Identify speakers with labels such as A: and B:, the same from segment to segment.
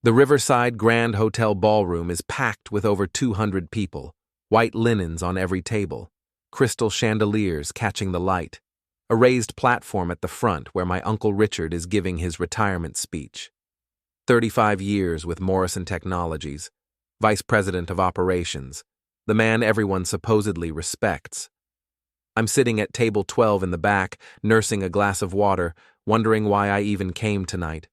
A: The Riverside Grand Hotel ballroom is packed with over 200 people, white linens on every table, crystal chandeliers catching the light, a raised platform at the front where my Uncle Richard is giving his retirement speech. 35 years with Morrison Technologies, Vice President of Operations, the man everyone supposedly respects. I'm sitting at table 12 in the back, nursing a glass of water, wondering why I even came tonight.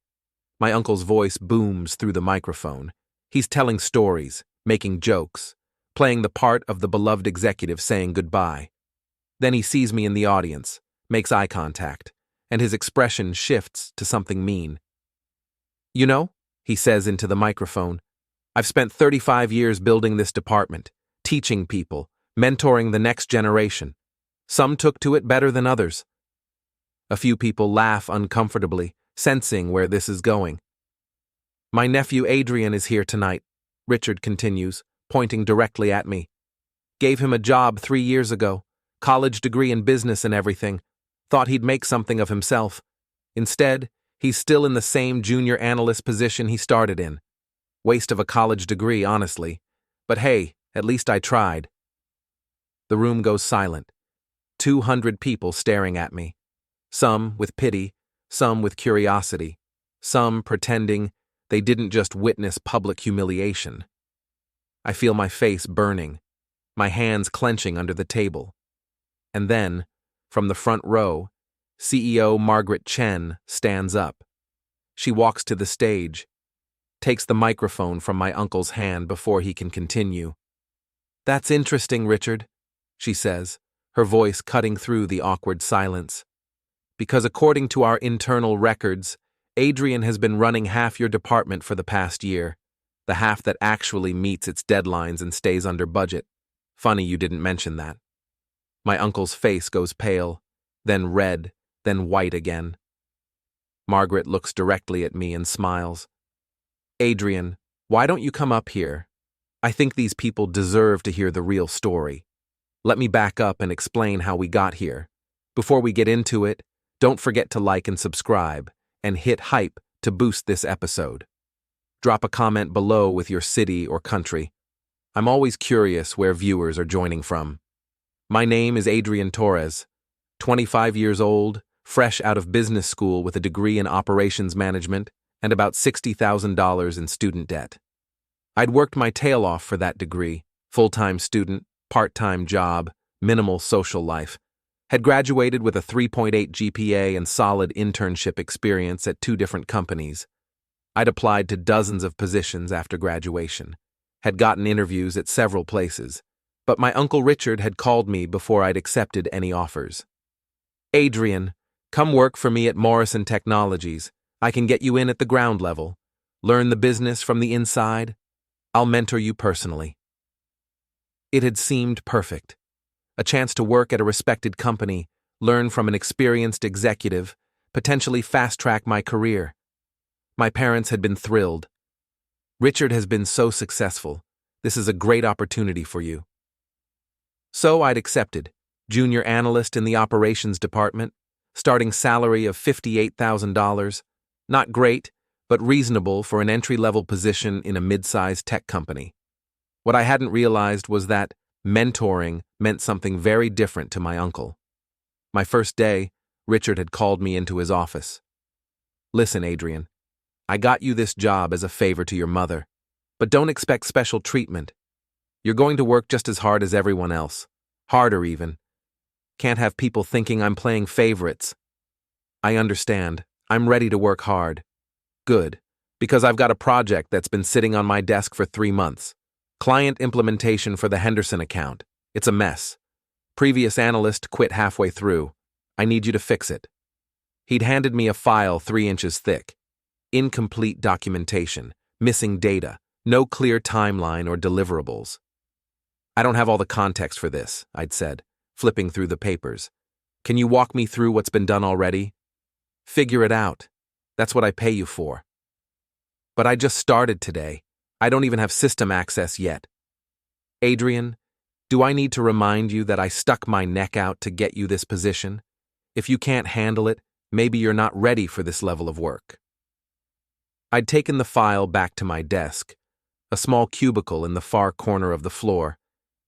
A: My uncle's voice booms through the microphone. He's telling stories, making jokes, playing the part of the beloved executive saying goodbye. Then he sees me in the audience, makes eye contact, and his expression shifts to something mean. "You know," he says into the microphone, "I've spent 35 years building this department, teaching people, mentoring the next generation. Some took to it better than others." A few people laugh uncomfortably, sensing where this is going. "My nephew Adrian is here tonight," Richard continues, pointing directly at me. "Gave him a job 3 years ago, college degree in business and everything. Thought he'd make something of himself. Instead, he's still in the same junior analyst position he started in. Waste of a college degree, honestly. But hey, at least I tried." The room goes silent. 200 people staring at me. Some with pity, some with curiosity, some pretending they didn't just witness public humiliation. I feel my face burning, my hands clenching under the table. And then, from the front row, CEO Margaret Chen stands up. She walks to the stage, takes the microphone from my uncle's hand before he can continue. "That's interesting, Richard," she says, her voice cutting through the awkward silence. "Because according to our internal records, Adrian has been running half your department for the past year, the half that actually meets its deadlines and stays under budget. Funny you didn't mention that." My uncle's face goes pale, then red, then white again. Margaret looks directly at me and smiles. "Adrian, why don't you come up here? I think these people deserve to hear the real story. Let me back up and explain how we got here. Before we get into it, don't forget to like and subscribe, and hit hype to boost this episode. Drop a comment below with your city or country. I'm always curious where viewers are joining from. My name is Adrian Torres, 25 years old, fresh out of business school with a degree in operations management and about $60,000 in student debt. I'd worked my tail off for that degree, full-time student, part-time job, minimal social life. Had graduated with a 3.8 GPA and solid internship experience at 2 different companies. I'd applied to dozens of positions after graduation, had gotten interviews at several places, but my Uncle Richard had called me before I'd accepted any offers. "Adrian, come work for me at Morrison Technologies. I can get you in at the ground level. Learn the business from the inside. I'll mentor you personally." It had seemed perfect. A chance to work at a respected company, learn from an experienced executive, potentially fast-track my career. My parents had been thrilled. "Richard has been so successful. This is a great opportunity for you." So I'd accepted. Junior analyst in the operations department, starting salary of $58,000. Not great, but reasonable for an entry-level position in a mid-sized tech company. What I hadn't realized was that mentoring meant something very different to my uncle. My first day, Richard had called me into his office. "Listen, Adrian, I got you this job as a favor to your mother, but don't expect special treatment. You're going to work just as hard as everyone else, harder even. Can't have people thinking I'm playing favorites. I understand. I'm ready to work hard. Good, because I've got a project that's been sitting on my desk for 3 months. Client implementation for the Henderson account. It's a mess. Previous analyst quit halfway through. I need you to fix it." He'd handed me a file 3 inches thick. Incomplete documentation, missing data, no clear timeline or deliverables. "I don't have all the context for this," I'd said, flipping through the papers. "Can you walk me through what's been done already?" "Figure it out. That's what I pay you for." "But I just started today. I don't even have system access yet." "Adrian, do I need to remind you that I stuck my neck out to get you this position? If you can't handle it, maybe you're not ready for this level of work." I'd taken the file back to my desk, a small cubicle in the far corner of the floor,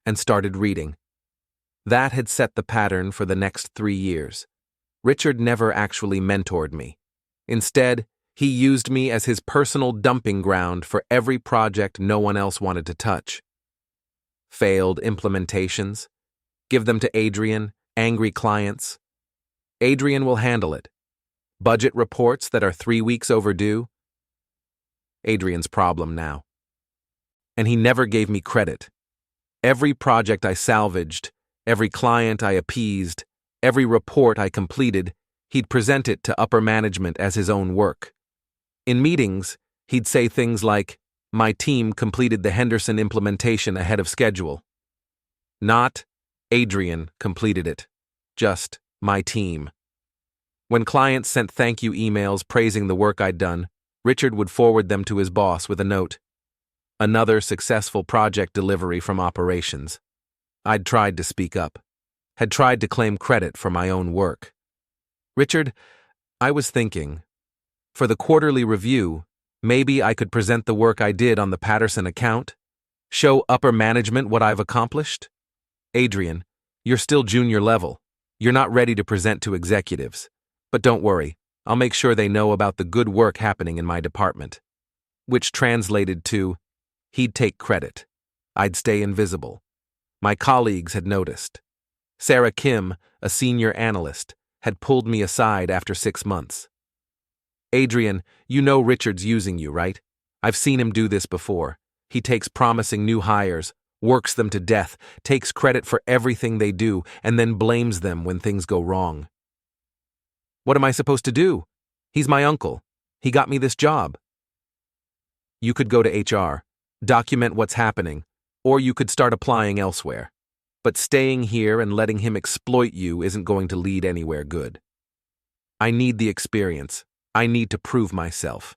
A: and started reading. That had set the pattern for the next 3 years. Richard never actually mentored me. Instead, he used me as his personal dumping ground for every project no one else wanted to touch. Failed implementations. Give them to Adrian, angry clients. Adrian will handle it. Budget reports that are 3 weeks overdue. Adrian's problem now. And he never gave me credit. Every project I salvaged, every client I appeased, every report I completed, he'd present it to upper management as his own work. In meetings, he'd say things like, "My team completed the Henderson implementation ahead of schedule." Not, "Adrian completed it." Just, "My team." When clients sent thank you emails praising the work I'd done, Richard would forward them to his boss with a note. Another successful project delivery from operations. I'd tried to speak up. Had tried to claim credit for my own work. "Richard, I was thinking, for the quarterly review, maybe I could present the work I did on the Patterson account? Show upper management what I've accomplished? Adrian, you're still junior level. You're not ready to present to executives. But don't worry, I'll make sure they know about the good work happening in my department." Which translated to, he'd take credit. I'd stay invisible. My colleagues had noticed. Sarah Kim, a senior analyst, had pulled me aside after 6 months. "Adrian, you know Richard's using you, right? I've seen him do this before. He takes promising new hires, works them to death, takes credit for everything they do, and then blames them when things go wrong." "What am I supposed to do? He's my uncle. He got me this job." "You could go to HR, document what's happening, or you could start applying elsewhere. But staying here and letting him exploit you isn't going to lead anywhere good. I need the experience. I need to prove myself."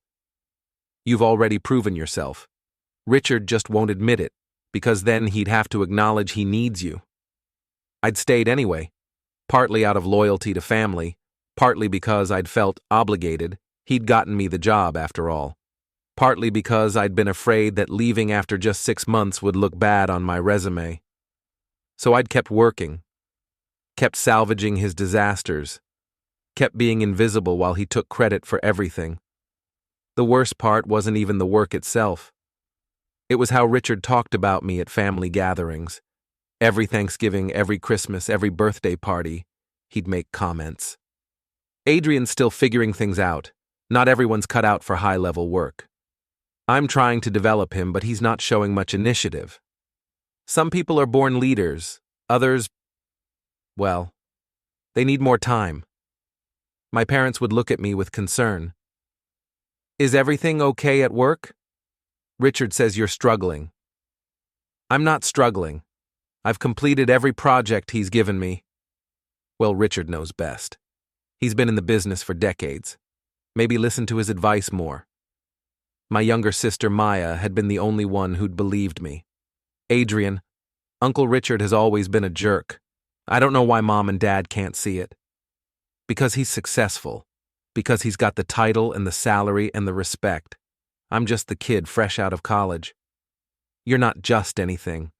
A: "You've already proven yourself. Richard just won't admit it, because then he'd have to acknowledge he needs you." I'd stayed anyway, partly out of loyalty to family, partly because I'd felt obligated. He'd gotten me the job after all. Partly because I'd been afraid that leaving after just 6 months would look bad on my resume. So I'd kept working, kept salvaging his disasters, kept being invisible while he took credit for everything. The worst part wasn't even the work itself. It was how Richard talked about me at family gatherings. Every Thanksgiving, every Christmas, every birthday party, he'd make comments. "Adrian's still figuring things out. Not everyone's cut out for high-level work. I'm trying to develop him, but he's not showing much initiative. Some people are born leaders, others, well, they need more time." My parents would look at me with concern. "Is everything okay at work? Richard says you're struggling." "I'm not struggling. I've completed every project he's given me." Well, Richard knows best. He's been in the business for decades. Maybe listen to his advice more. My younger sister Maya had been the only one who'd believed me. "Adrian, Uncle Richard has always been a jerk. I don't know why Mom and Dad can't see it. Because he's successful. Because he's got the title and the salary and the respect. I'm just the kid fresh out of college. You're not just anything.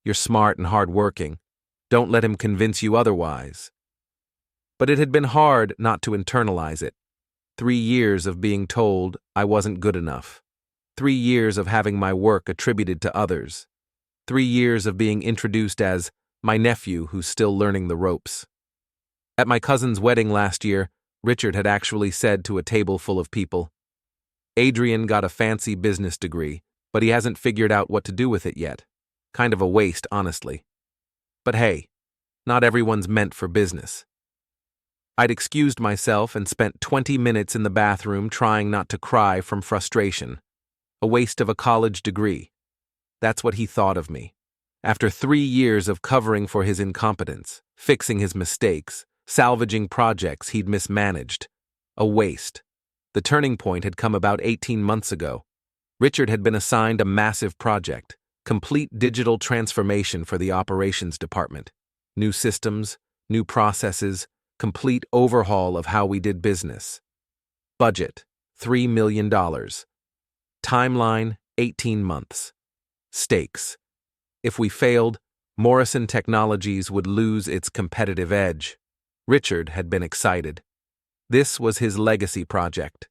A: You're smart and hardworking. Don't let him convince you otherwise." But it had been hard not to internalize it. 3 years of being told I wasn't good enough. 3 years of having my work attributed to others. 3 years of being introduced as my nephew who's still learning the ropes. At my cousin's wedding last year, Richard had actually said to a table full of people, "Adrian got a fancy business degree, but he hasn't figured out what to do with it yet. Kind of a waste, honestly. But hey, not everyone's meant for business." I'd excused myself and spent 20 minutes in the bathroom trying not to cry from frustration. A waste of a college degree. That's what he thought of me. After 3 years of covering for his incompetence, fixing his mistakes, salvaging projects he'd mismanaged. A waste. The turning point had come about 18 months ago. Richard had been assigned a massive project, complete digital transformation for the operations department. New systems, new processes, complete overhaul of how we did business. Budget, $3 million. Timeline, 18 months. Stakes. If we failed, Morrison Technologies would lose its competitive edge. Richard had been excited. This was his legacy project,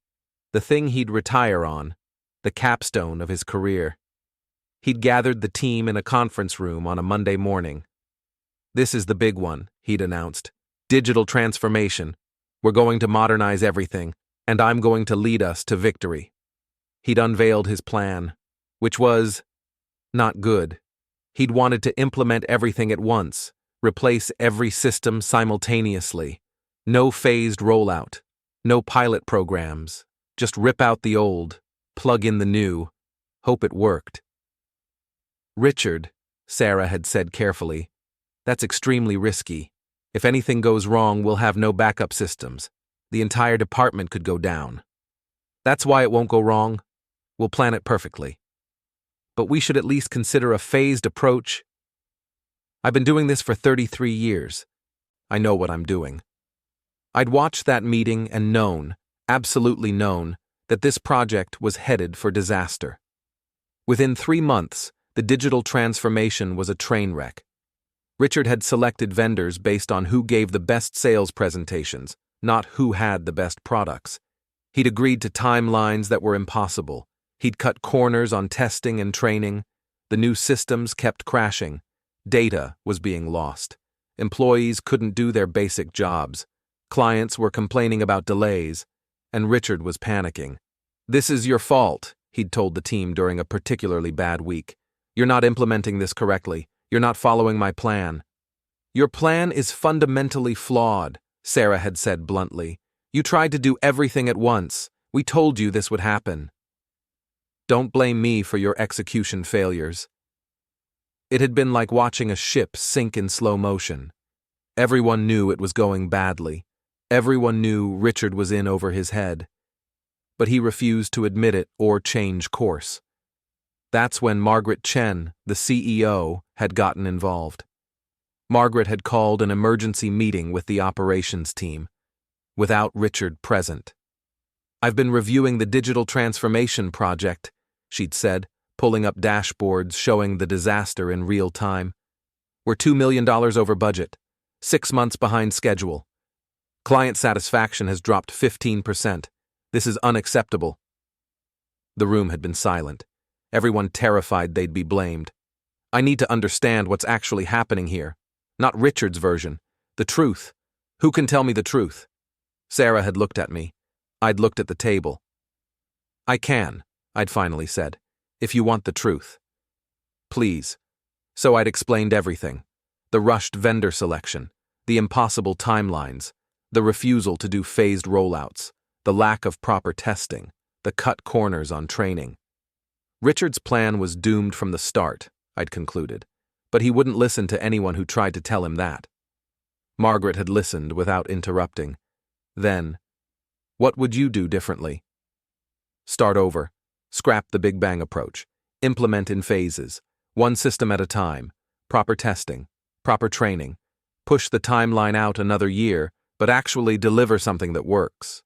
A: the thing he'd retire on, the capstone of his career. He'd gathered the team in a conference room on a Monday morning. "This is the big one," he'd announced. "Digital transformation. We're going to modernize everything, and I'm going to lead us to victory." He'd unveiled his plan, which was not good. He'd wanted to implement everything at once, replace every system simultaneously. No phased rollout, no pilot programs, just rip out the old, plug in the new, hope it worked. "Richard," Sarah had said carefully, "that's extremely risky. If anything goes wrong, we'll have no backup systems. The entire department could go down. That's why it won't go wrong. We'll plan it perfectly. But we should at least consider a phased approach. I've been doing this for 33 years. I know what I'm doing." I'd watched that meeting and known, absolutely known, that this project was headed for disaster. Within 3 months, the digital transformation was a train wreck. Richard had selected vendors based on who gave the best sales presentations, not who had the best products. He'd agreed to timelines that were impossible. He'd cut corners on testing and training. The new systems kept crashing. Data was being lost. Employees couldn't do their basic jobs. Clients were complaining about delays, and Richard was panicking. "This is your fault," he'd told the team during a particularly bad week. "You're not implementing this correctly. You're not following my plan." "Your plan is fundamentally flawed," Sarah had said bluntly. "You tried to do everything at once. We told you this would happen. Don't blame me for your execution failures." It had been like watching a ship sink in slow motion. Everyone knew it was going badly. Everyone knew Richard was in over his head. But he refused to admit it or change course. That's when Margaret Chen, the CEO, had gotten involved. Margaret had called an emergency meeting with the operations team, without Richard present. "I've been reviewing the digital transformation project," she'd said, pulling up dashboards showing the disaster in real time. "We're $2 million over budget, 6 months behind schedule. Client satisfaction has dropped 15%. This is unacceptable." The room had been silent, everyone terrified they'd be blamed. "I need to understand what's actually happening here. Not Richard's version. The truth. Who can tell me the truth?" Sarah had looked at me. I'd looked at the table. "I can," I'd finally said, "if you want the truth. Please." So I'd explained everything. The rushed vendor selection, the impossible timelines, the refusal to do phased rollouts, the lack of proper testing, the cut corners on training. Richard's plan was doomed from the start, I'd concluded, but he wouldn't listen to anyone who tried to tell him that. Margaret had listened without interrupting. Then, "What would you do differently?" "Start over. Scrap the Big Bang approach. Implement in phases, one system at a time, proper testing, proper training. Push the timeline out another year, but actually deliver something that works."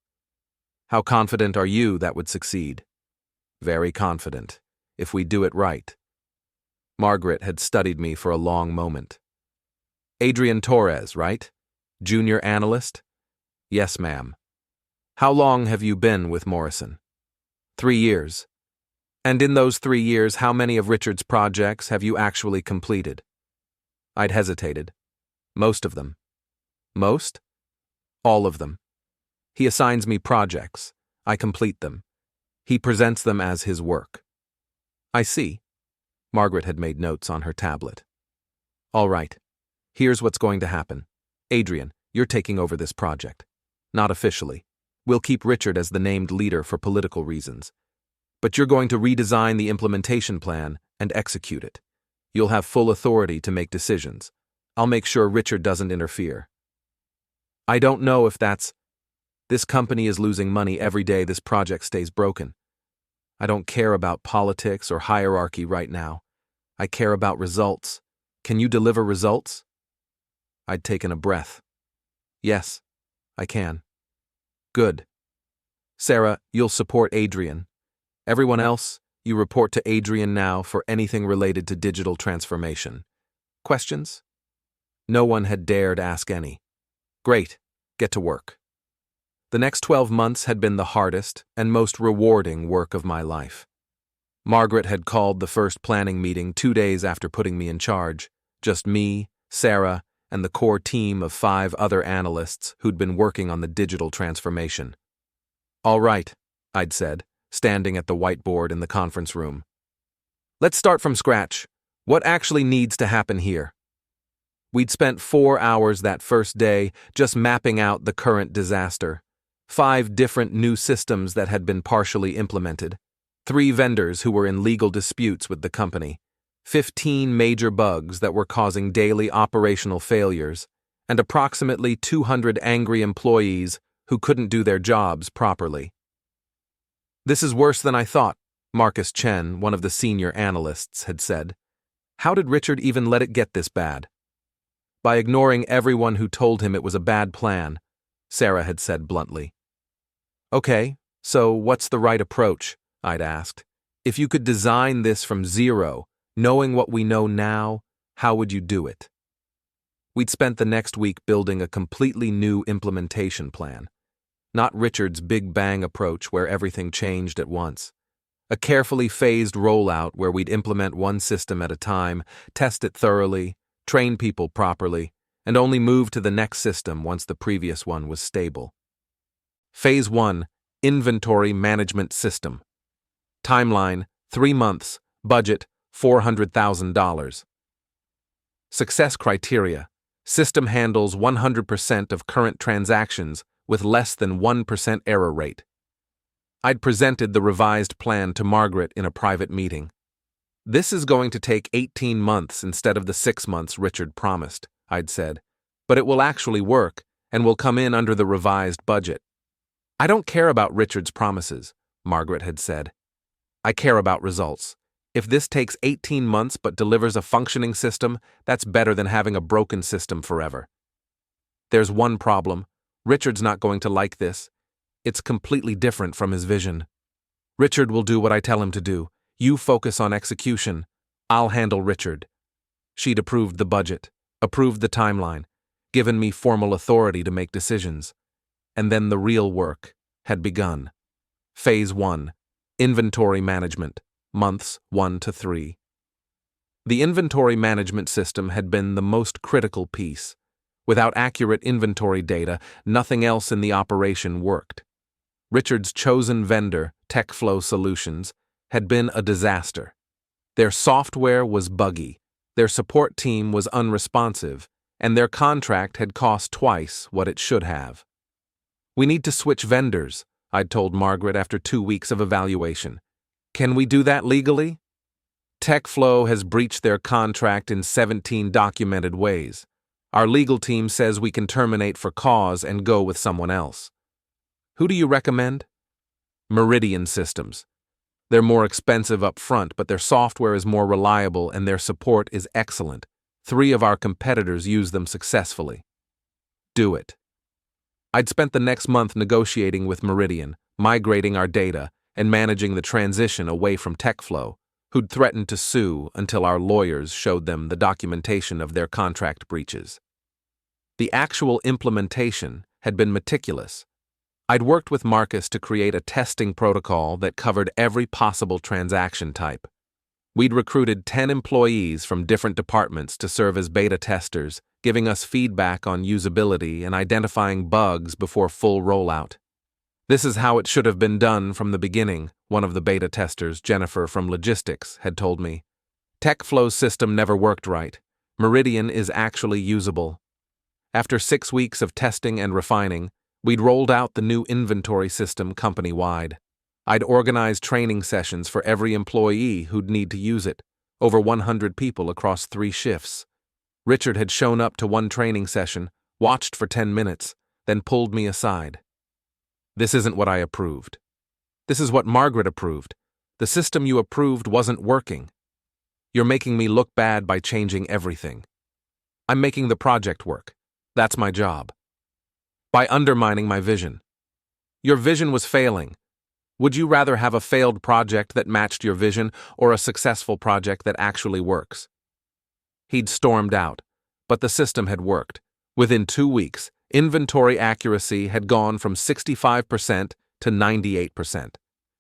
A: "How confident are you that would succeed?" "Very confident, if we do it right." Margaret had studied me for a long moment. "Adrian Torres, right? Junior analyst?" "Yes, ma'am." "How long have you been with Morrison?" 3 years. "And in those 3 years, how many of Richard's projects have you actually completed?" I'd hesitated. "Most of them." "Most?" "All of them. He assigns me projects. I complete them. He presents them as his work." "I see." Margaret had made notes on her tablet. "All right. Here's what's going to happen. Adrian, you're taking over this project. Not officially. We'll keep Richard as the named leader for political reasons. But you're going to redesign the implementation plan and execute it. You'll have full authority to make decisions. I'll make sure Richard doesn't interfere." "I don't know if that's... This company is losing money every day this project stays broken. I don't care about politics or hierarchy right now. I care about results. Can you deliver results?" I'd taken a breath. "Yes, I can." "Good. Sarah, you'll support Adrian. Everyone else, you report to Adrian now for anything related to digital transformation. Questions? No one had dared ask any. Great, get to work. The next 12 months had been the hardest and most rewarding work of my life. Margaret had called the first planning meeting 2 days after putting me in charge. Just me, Sarah, and the core team of 5 other analysts who'd been working on the digital transformation. All right, I'd said, standing at the whiteboard in the conference room. Let's start from scratch. What actually needs to happen here? We'd spent 4 hours that first day just mapping out the current disaster. 5 different new systems that had been partially implemented. 3 vendors who were in legal disputes with the company. 15 major bugs that were causing daily operational failures, and approximately 200 angry employees who couldn't do their jobs properly. This is worse than I thought, Marcus Chen, one of the senior analysts, had said. How did Richard even let it get this bad? By ignoring everyone who told him it was a bad plan, Sarah had said bluntly. Okay, so what's the right approach? I'd asked. If you could design this from zero, knowing what we know now, how would you do it? We'd spent the next week building a completely new implementation plan. Not Richard's big bang approach where everything changed at once. A carefully phased rollout where we'd implement one system at a time, test it thoroughly, train people properly, and only move to the next system once the previous one was stable. Phase 1, Inventory Management System. Timeline, 3 months, budget, $400,000. Success criteria, system handles 100% of current transactions with less than 1% error rate. I'd presented the revised plan to Margaret in a private meeting. This is going to take 18 months instead of the 6 months Richard promised, I'd said, but it will actually work and will come in under the revised budget. I don't care about Richard's promises, Margaret had said. I care about results. If this takes 18 months but delivers a functioning system, that's better than having a broken system forever. There's one problem. Richard's not going to like this. It's completely different from his vision. Richard will do what I tell him to do. You focus on execution. I'll handle Richard. She'd approved the budget, approved the timeline, given me formal authority to make decisions. And then the real work had begun. Phase 1, Inventory Management, months 1 to 3. The inventory management system had been the most critical piece. Without accurate inventory data, nothing else in the operation worked. Richard's chosen vendor, TechFlow Solutions, had been a disaster. Their software was buggy, their support team was unresponsive, and their contract had cost twice what it should have. We need to switch vendors, I'd told Margaret after 2 weeks of evaluation. Can we do that legally? TechFlow has breached their contract in 17 documented ways. Our legal team says we can terminate for cause and go with someone else. Who do you recommend? Meridian Systems. They're more expensive up front, but their software is more reliable and their support is excellent. 3 of our competitors use them successfully. Do it. I'd spent the next month negotiating with Meridian, migrating our data, and managing the transition away from TechFlow, who'd threatened to sue until our lawyers showed them the documentation of their contract breaches. The actual implementation had been meticulous. I'd worked with Marcus to create a testing protocol that covered every possible transaction type. We'd recruited 10 employees from different departments to serve as beta testers, giving us feedback on usability and identifying bugs before full rollout. This is how it should have been done from the beginning, one of the beta testers, Jennifer from Logistics, had told me. TechFlow's system never worked right. Meridian is actually usable. After 6 weeks of testing and refining, we'd rolled out the new inventory system company-wide. I'd organized training sessions for every employee who'd need to use it, over 100 people across 3 shifts. Richard had shown up to one training session, watched for 10 minutes, then pulled me aside. This isn't what I approved. This is what Margaret approved. The system you approved wasn't working. You're making me look bad by changing everything. I'm making the project work. That's my job. By undermining my vision. Your vision was failing. Would you rather have a failed project that matched your vision or a successful project that actually works? He'd stormed out, but the system had worked. Within 2 weeks, inventory accuracy had gone from 65% to 98%.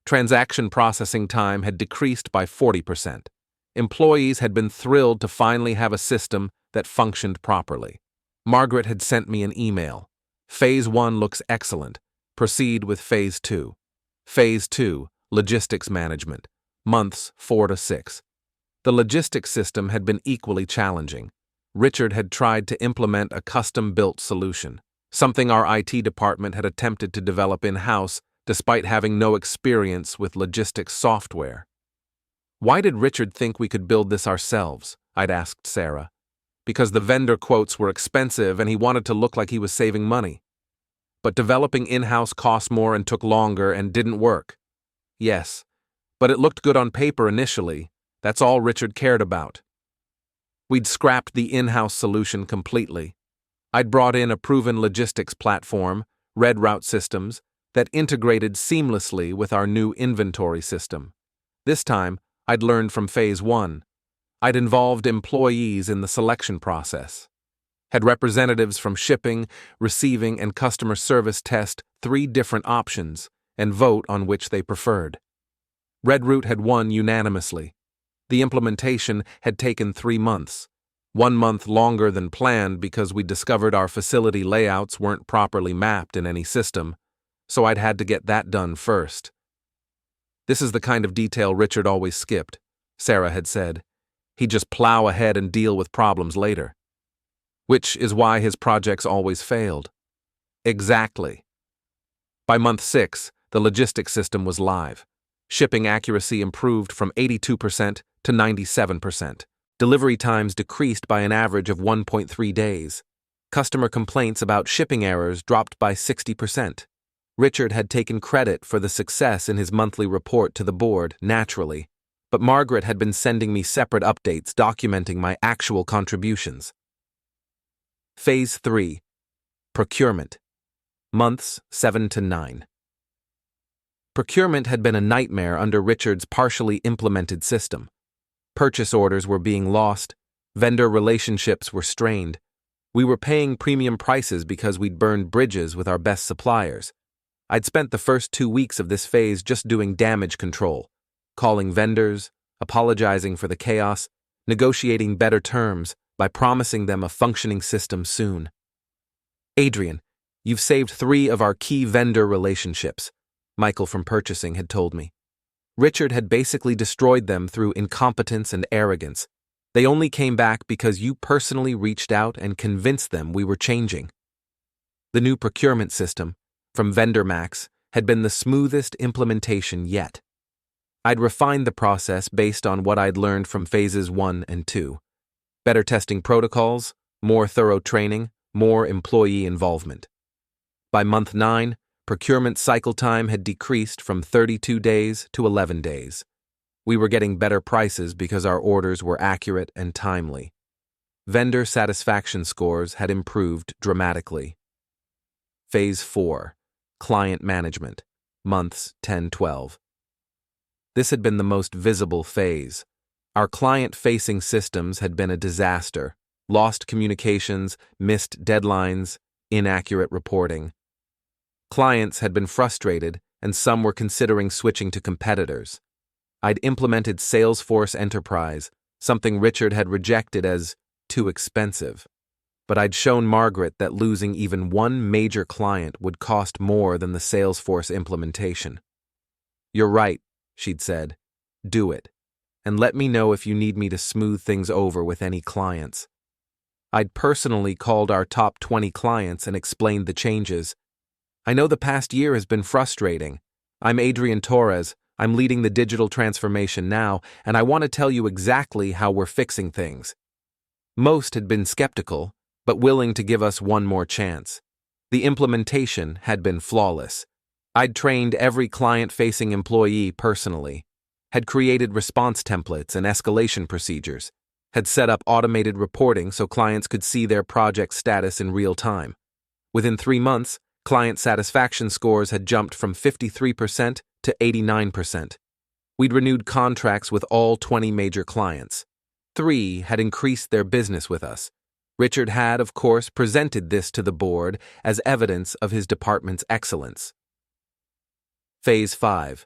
A: Transaction processing time had decreased by 40%. Employees had been thrilled to finally have a system that functioned properly. Margaret had sent me an email. Phase 1 looks excellent. Proceed with Phase 2. Phase 2, Logistics Management. Months 4 to 6. The logistics system had been equally challenging. Richard had tried to implement a custom-built solution, something our IT department had attempted to develop in-house despite having no experience with logistics software. Why did Richard think we could build this ourselves? I'd asked Sarah. Because the vendor quotes were expensive and he wanted to look like he was saving money. But developing in-house cost more and took longer and didn't work. Yes, but it looked good on paper initially. That's all Richard cared about. We'd scrapped the in-house solution completely. I'd brought in a proven logistics platform, Red Route Systems, that integrated seamlessly with our new inventory system. This time, I'd learned from Phase 1. I'd involved employees in the selection process. Had representatives from shipping, receiving, and customer service test 3 different options and vote on which they preferred. Red Route had won unanimously. The implementation had taken 3 months, 1 month longer than planned because we discovered our facility layouts weren't properly mapped in any system, so I'd had to get that done first. This is the kind of detail Richard always skipped, Sarah had said. He'd just plow ahead and deal with problems later. Which is why his projects always failed. Exactly. By month 6, the logistics system was live. Shipping accuracy improved from 82% to 97%. Delivery times decreased by an average of 1.3 days. Customer complaints about shipping errors dropped by 60%. Richard had taken credit for the success in his monthly report to the board, naturally, but Margaret had been sending me separate updates documenting my actual contributions. Phase 3. Procurement. Months 7 to 9. Procurement had been a nightmare under Richard's partially implemented system. Purchase orders were being lost, vendor relationships were strained. We were paying premium prices because we'd burned bridges with our best suppliers. I'd spent the first 2 weeks of this phase just doing damage control, calling vendors, apologizing for the chaos, negotiating better terms by promising them a functioning system soon. Adrian, you've saved 3 of our key vendor relationships, Michael from purchasing had told me. Richard had basically destroyed them through incompetence and arrogance. They only came back because you personally reached out and convinced them we were changing. The new procurement system, from VendorMax, had been the smoothest implementation yet. I'd refined the process based on what I'd learned from phases 1 and 2. Better testing protocols, more thorough training, more employee involvement. By month 9, procurement cycle time had decreased from 32 days to 11 days. We were getting better prices because our orders were accurate and timely. Vendor satisfaction scores had improved dramatically. Phase 4. Client Management. Months 10-12. This had been the most visible phase. Our client-facing systems had been a disaster. Lost communications, missed deadlines, inaccurate reporting. Clients had been frustrated, and some were considering switching to competitors. I'd implemented Salesforce Enterprise, something Richard had rejected as too expensive. But I'd shown Margaret that losing even one major client would cost more than the Salesforce implementation. "You're right," she'd said. "Do it. And let me know if you need me to smooth things over with any clients." I'd personally called our top 20 clients and explained the changes. "I know the past year has been frustrating. I'm Adrian Torres. I'm leading the digital transformation now, and I want to tell you exactly how we're fixing things." Most had been skeptical, but willing to give us one more chance. The implementation had been flawless. I'd trained every client-facing employee personally, had created response templates and escalation procedures, had set up automated reporting so clients could see their project status in real time. Within 3 months, client satisfaction scores had jumped from 53% to 89%. We'd renewed contracts with all 20 major clients. 3 had increased their business with us. Richard had, of course, presented this to the board as evidence of his department's excellence. Phase 5.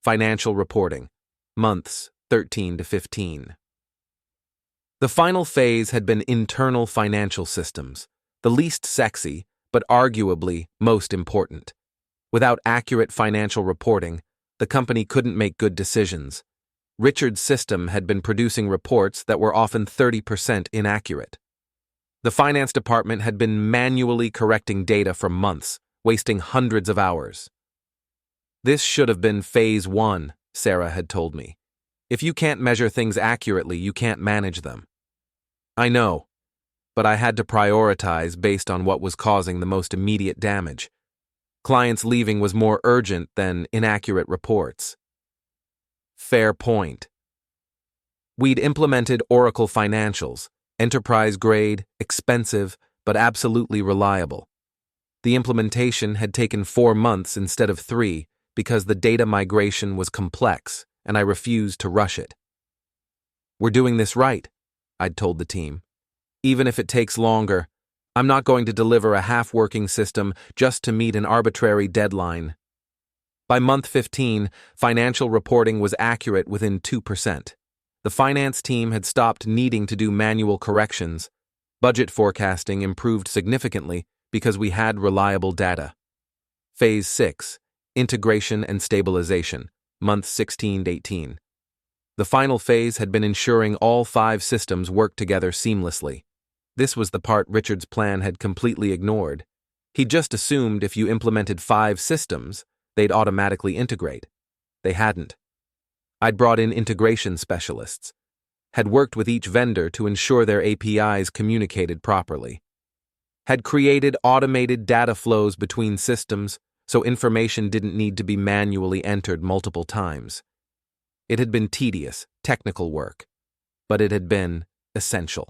A: Financial reporting. Months 13 to 15. The final phase had been internal financial systems, the least sexy, but arguably most important. Without accurate financial reporting, the company couldn't make good decisions. Richard's system had been producing reports that were often 30% inaccurate. The finance department had been manually correcting data for months, wasting hundreds of hours. This should have been phase 1, Sarah had told me. If you can't measure things accurately, you can't manage them. I know, but I had to prioritize based on what was causing the most immediate damage. Clients leaving was more urgent than inaccurate reports. Fair point. We'd implemented Oracle Financials, enterprise grade, expensive, but absolutely reliable. The implementation had taken 4 months instead of 3 because the data migration was complex and I refused to rush it. We're doing this right, I'd told the team. Even if it takes longer, I'm not going to deliver a half-working system just to meet an arbitrary deadline. By month 15, financial reporting was accurate within 2%. The finance team had stopped needing to do manual corrections. Budget forecasting improved significantly because we had reliable data. Phase 6. Integration and stabilization, months 16 to 18. The final phase had been ensuring all 5 systems worked together seamlessly. This was the part Richard's plan had completely ignored. He'd just assumed if you implemented 5 systems, they'd automatically integrate. They hadn't. I'd brought in integration specialists, had worked with each vendor to ensure their APIs communicated properly, had created automated data flows between systems so information didn't need to be manually entered multiple times. It had been tedious, technical work, but it had been essential.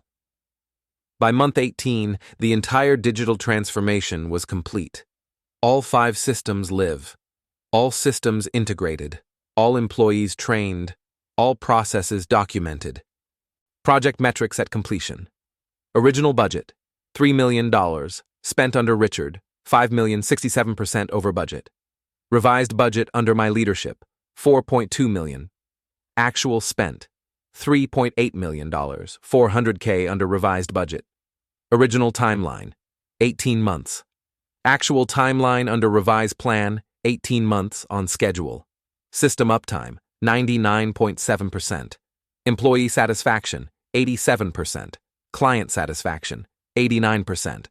A: By month 18, the entire digital transformation was complete. All 5 systems live, all systems integrated, all employees trained, all processes documented. Project metrics at completion. Original budget, $3 million, spent under Richard, $5 million, 67% over budget. Revised budget under my leadership, $4.2 million. Actual spent, $3.8 million, $400K under revised budget. Original timeline, 18 months. Actual timeline under revised plan, 18 months on schedule. System uptime, 99.7%. Employee satisfaction, 87%. Client satisfaction, 89%.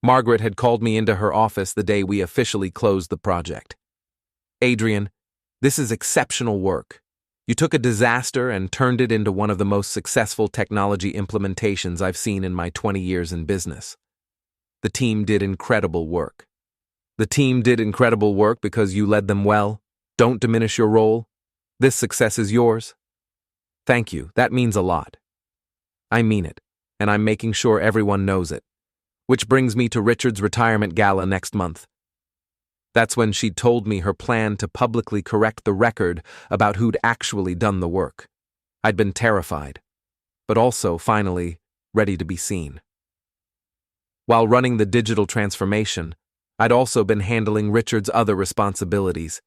A: Margaret had called me into her office the day we officially closed the project. Adrian, this is exceptional work. You took a disaster and turned it into one of the most successful technology implementations I've seen in my 20 years in business. The team did incredible work. The team did incredible work because you led them well. Don't diminish your role. This success is yours. Thank you. That means a lot. I mean it, and I'm making sure everyone knows it. Which brings me to Richard's retirement gala next month. That's when she'd told me her plan to publicly correct the record about who'd actually done the work. I'd been terrified, but also, finally, ready to be seen. While running the digital transformation, I'd also been handling Richard's other responsibilities.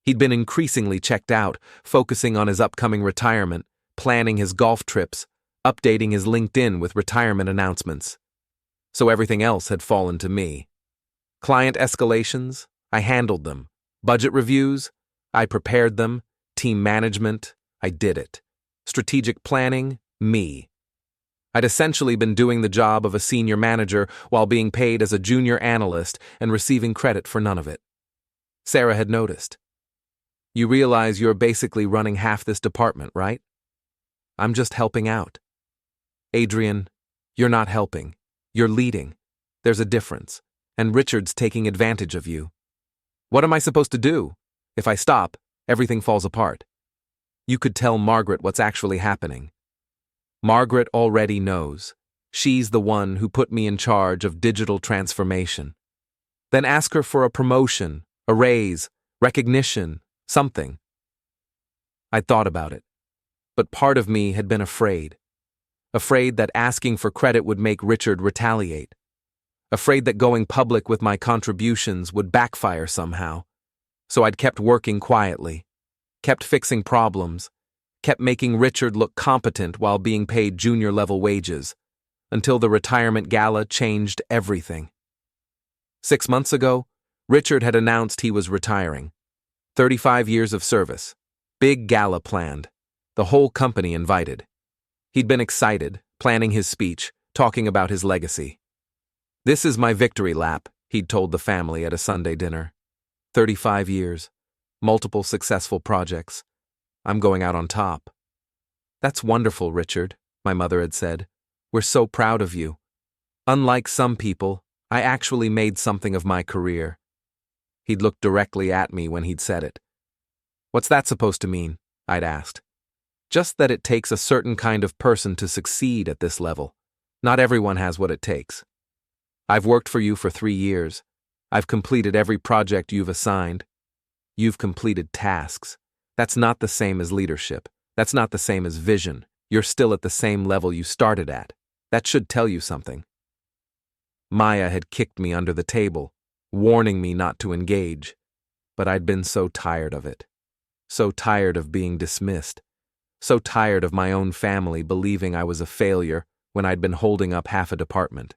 A: He'd been increasingly checked out, focusing on his upcoming retirement, planning his golf trips, updating his LinkedIn with retirement announcements. So everything else had fallen to me. Client escalations, I handled them. Budget reviews, I prepared them. Team management, I did it. Strategic planning, me. I'd essentially been doing the job of a senior manager while being paid as a junior analyst and receiving credit for none of it. Sarah had noticed. You realize you're basically running half this department, right? I'm just helping out. Adrian, you're not helping. You're leading. There's a difference. And Richard's taking advantage of you. What am I supposed to do? If I stop, everything falls apart. You could tell Margaret what's actually happening. Margaret already knows. She's the one who put me in charge of digital transformation. Then ask her for a promotion, a raise, recognition, Something. I'd thought about it, but part of me had been afraid. Afraid that asking for credit would make Richard retaliate. Afraid that going public with my contributions would backfire somehow. So I'd kept working quietly, kept fixing problems, kept making Richard look competent while being paid junior-level wages, until the retirement gala changed everything. 6 months ago, Richard had announced he was retiring. 35 years of service. Big gala planned. The whole company invited. He'd been excited, planning his speech, talking about his legacy. "This is my victory lap," he'd told the family at a Sunday dinner. 35 years, multiple successful projects. I'm going out on top. "That's wonderful, Richard," my mother had said. "We're so proud of you. Unlike some people, I actually made something of my career." He'd looked directly at me when he'd said it. "What's that supposed to mean?" I'd asked. "Just that it takes a certain kind of person to succeed at this level. Not everyone has what it takes. I've worked for you for 3 years. I've completed every project you've assigned. You've completed tasks. That's not the same as leadership. That's not the same as vision. You're still at the same level you started at. That should tell you something." Maya had kicked me under the table, warning me not to engage. But I'd been so tired of it. So tired of being dismissed. So tired of my own family believing I was a failure when I'd been holding up half a department.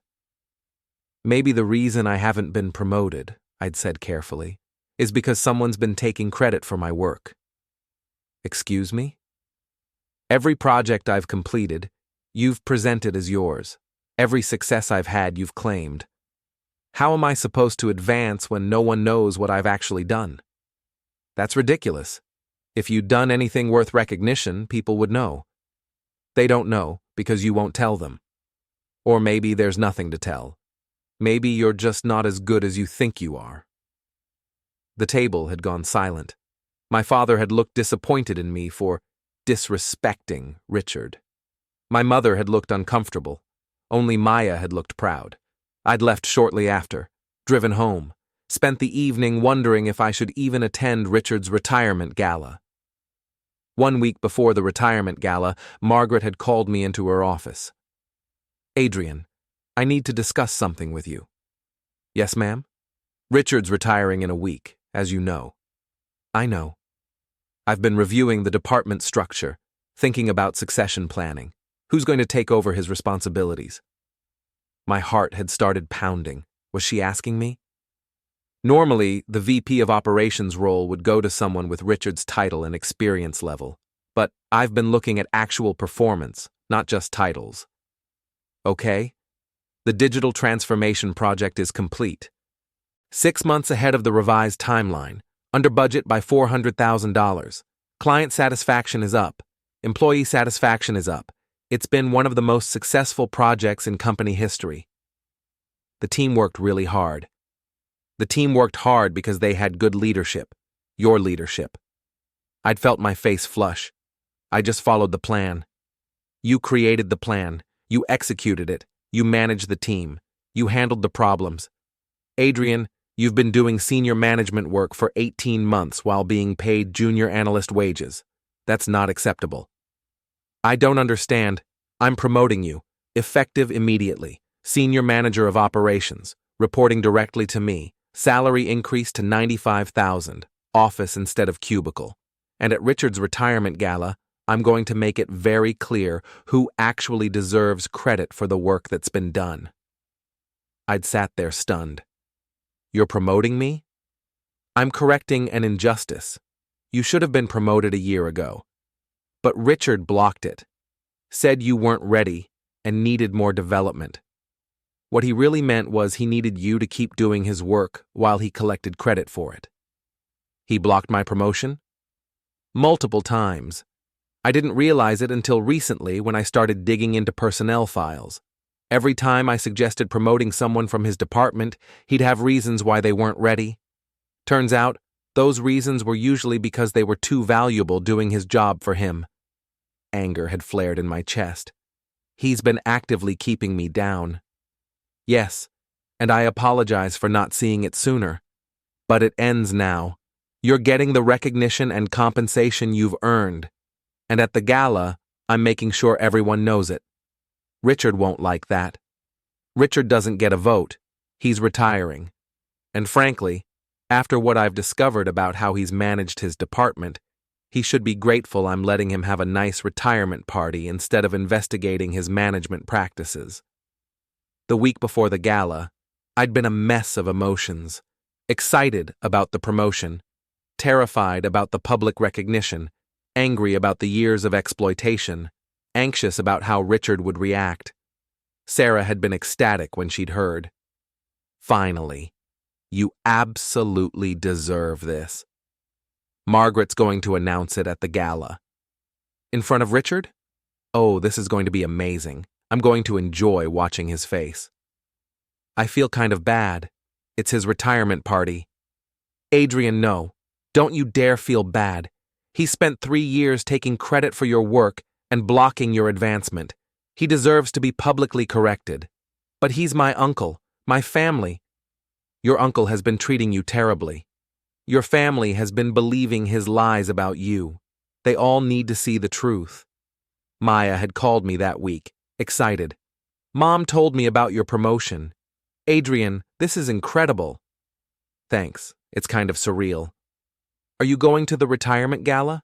A: "Maybe the reason I haven't been promoted," I'd said carefully, "is because someone's been taking credit for my work." "Excuse me?" "Every project I've completed, you've presented as yours. Every success I've had, you've claimed. How am I supposed to advance when no one knows what I've actually done?" "That's ridiculous. If you'd done anything worth recognition, people would know. They don't know because you won't tell them. Or maybe there's nothing to tell. Maybe you're just not as good as you think you are." The table had gone silent. My father had looked disappointed in me for disrespecting Richard. My mother had looked uncomfortable. Only Maya had looked proud. I'd left shortly after, driven home, spent the evening wondering if I should even attend Richard's retirement gala. 1 week before the retirement gala, Margaret had called me into her office. "Adrian, I need to discuss something with you." "Yes, ma'am?" "Richard's retiring in a week, as you know." "I know. I've been reviewing the department structure, thinking about succession planning. Who's going to take over his responsibilities?" My heart had started pounding. Was she asking me? Normally, the VP of operations role would go to someone with Richard's title and experience level, but I've been looking at actual performance, not just titles. "Okay. The digital transformation project is complete. 6 months ahead of the revised timeline, under budget by $400,000. Client satisfaction is up. Employee satisfaction is up. It's been one of the most successful projects in company history." The team worked really hard. The team worked hard because they had good leadership. Your leadership. I'd felt my face flush. I just followed the plan. You created the plan. You executed it. You managed the team. You handled the problems. Adrian, you've been doing senior management work for 18 months while being paid junior analyst wages. That's not acceptable. I don't understand. I'm promoting you, effective immediately, senior manager of operations, reporting directly to me, salary increase to $95,000, office instead of cubicle. And at Richard's retirement gala, I'm going to make it very clear who actually deserves credit for the work that's been done. I'd sat there stunned. "You're promoting me?" "I'm correcting an injustice. You should have been promoted a year ago." But Richard blocked it, said you weren't ready and needed more development. What he really meant was he needed you to keep doing his work while he collected credit for it. He blocked my promotion? Multiple times. I didn't realize it until recently when I started digging into personnel files. Every time I suggested promoting someone from his department, he'd have reasons why they weren't ready. Turns out, those reasons were usually because they were too valuable doing his job for him. Anger had flared in my chest. He's been actively keeping me down. Yes, and I apologize for not seeing it sooner. But it ends now. You're getting the recognition and compensation you've earned. And at the gala, I'm making sure everyone knows it. Richard won't like that. Richard doesn't get a vote. He's retiring. And frankly, after what I've discovered about how he's managed his department, he should be grateful I'm letting him have a nice retirement party instead of investigating his management practices. The week before the gala, I'd been a mess of emotions. Excited about the promotion, terrified about the public recognition, angry about the years of exploitation, anxious about how Richard would react. Sarah had been ecstatic when she'd heard. Finally, you absolutely deserve this. Margaret's going to announce it at the gala. In front of Richard? Oh, this is going to be amazing. I'm going to enjoy watching his face. I feel kind of bad. It's his retirement party. Adrian, no. Don't you dare feel bad. He spent 3 years taking credit for your work and blocking your advancement. He deserves to be publicly corrected. But he's my uncle, my family. Your uncle has been treating you terribly. Your family has been believing his lies about you. They all need to see the truth. Maya had called me that week, excited. Mom told me about your promotion. Adrian, this is incredible. Thanks, it's kind of surreal. Are you going to the retirement gala?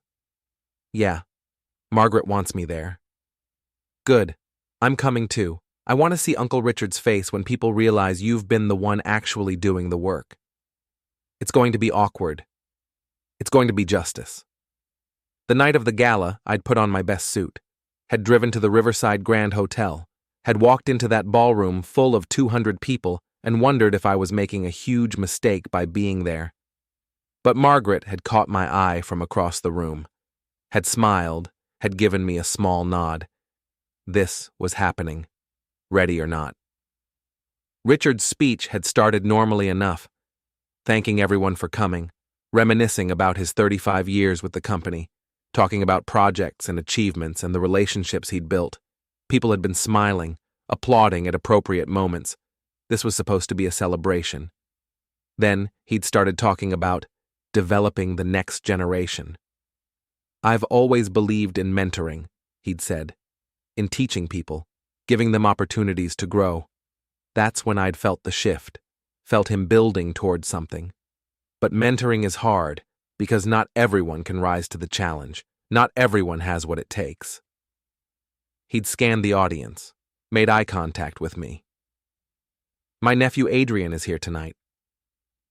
A: Yeah. Margaret wants me there. Good. I'm coming too. I want to see Uncle Richard's face when people realize you've been the one actually doing the work. It's going to be awkward. It's going to be justice. The night of the gala, I'd put on my best suit, had driven to the Riverside Grand Hotel, had walked into that ballroom full of 200 people and wondered if I was making a huge mistake by being there. But Margaret had caught my eye from across the room, had smiled, had given me a small nod. This was happening, ready or not. Richard's speech had started normally enough, thanking everyone for coming, reminiscing about his 35 years with the company, talking about projects and achievements and the relationships he'd built. People had been smiling, applauding at appropriate moments. This was supposed to be a celebration. Then he'd started talking about developing the next generation. I've always believed in mentoring, he'd said, in teaching people, giving them opportunities to grow. That's when I'd felt the shift, felt him building towards something. But mentoring is hard because not everyone can rise to the challenge. Not everyone has what it takes. He'd scanned the audience, made eye contact with me. My nephew Adrian is here tonight.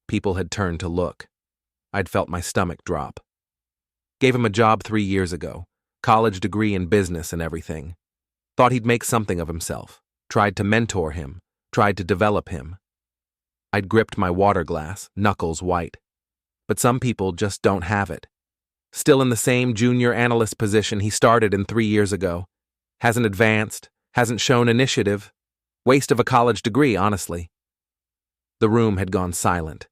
A: People had turned to look. I'd felt my stomach drop. Gave him a job 3 years ago, college degree in business and everything. Thought he'd make something of himself, tried to mentor him, tried to develop him. I'd gripped my water glass, knuckles white. But some people just don't have it. Still in the same junior analyst position he started in 3 years ago. Hasn't advanced, hasn't shown initiative. Waste of a college degree, honestly. The room had gone silent.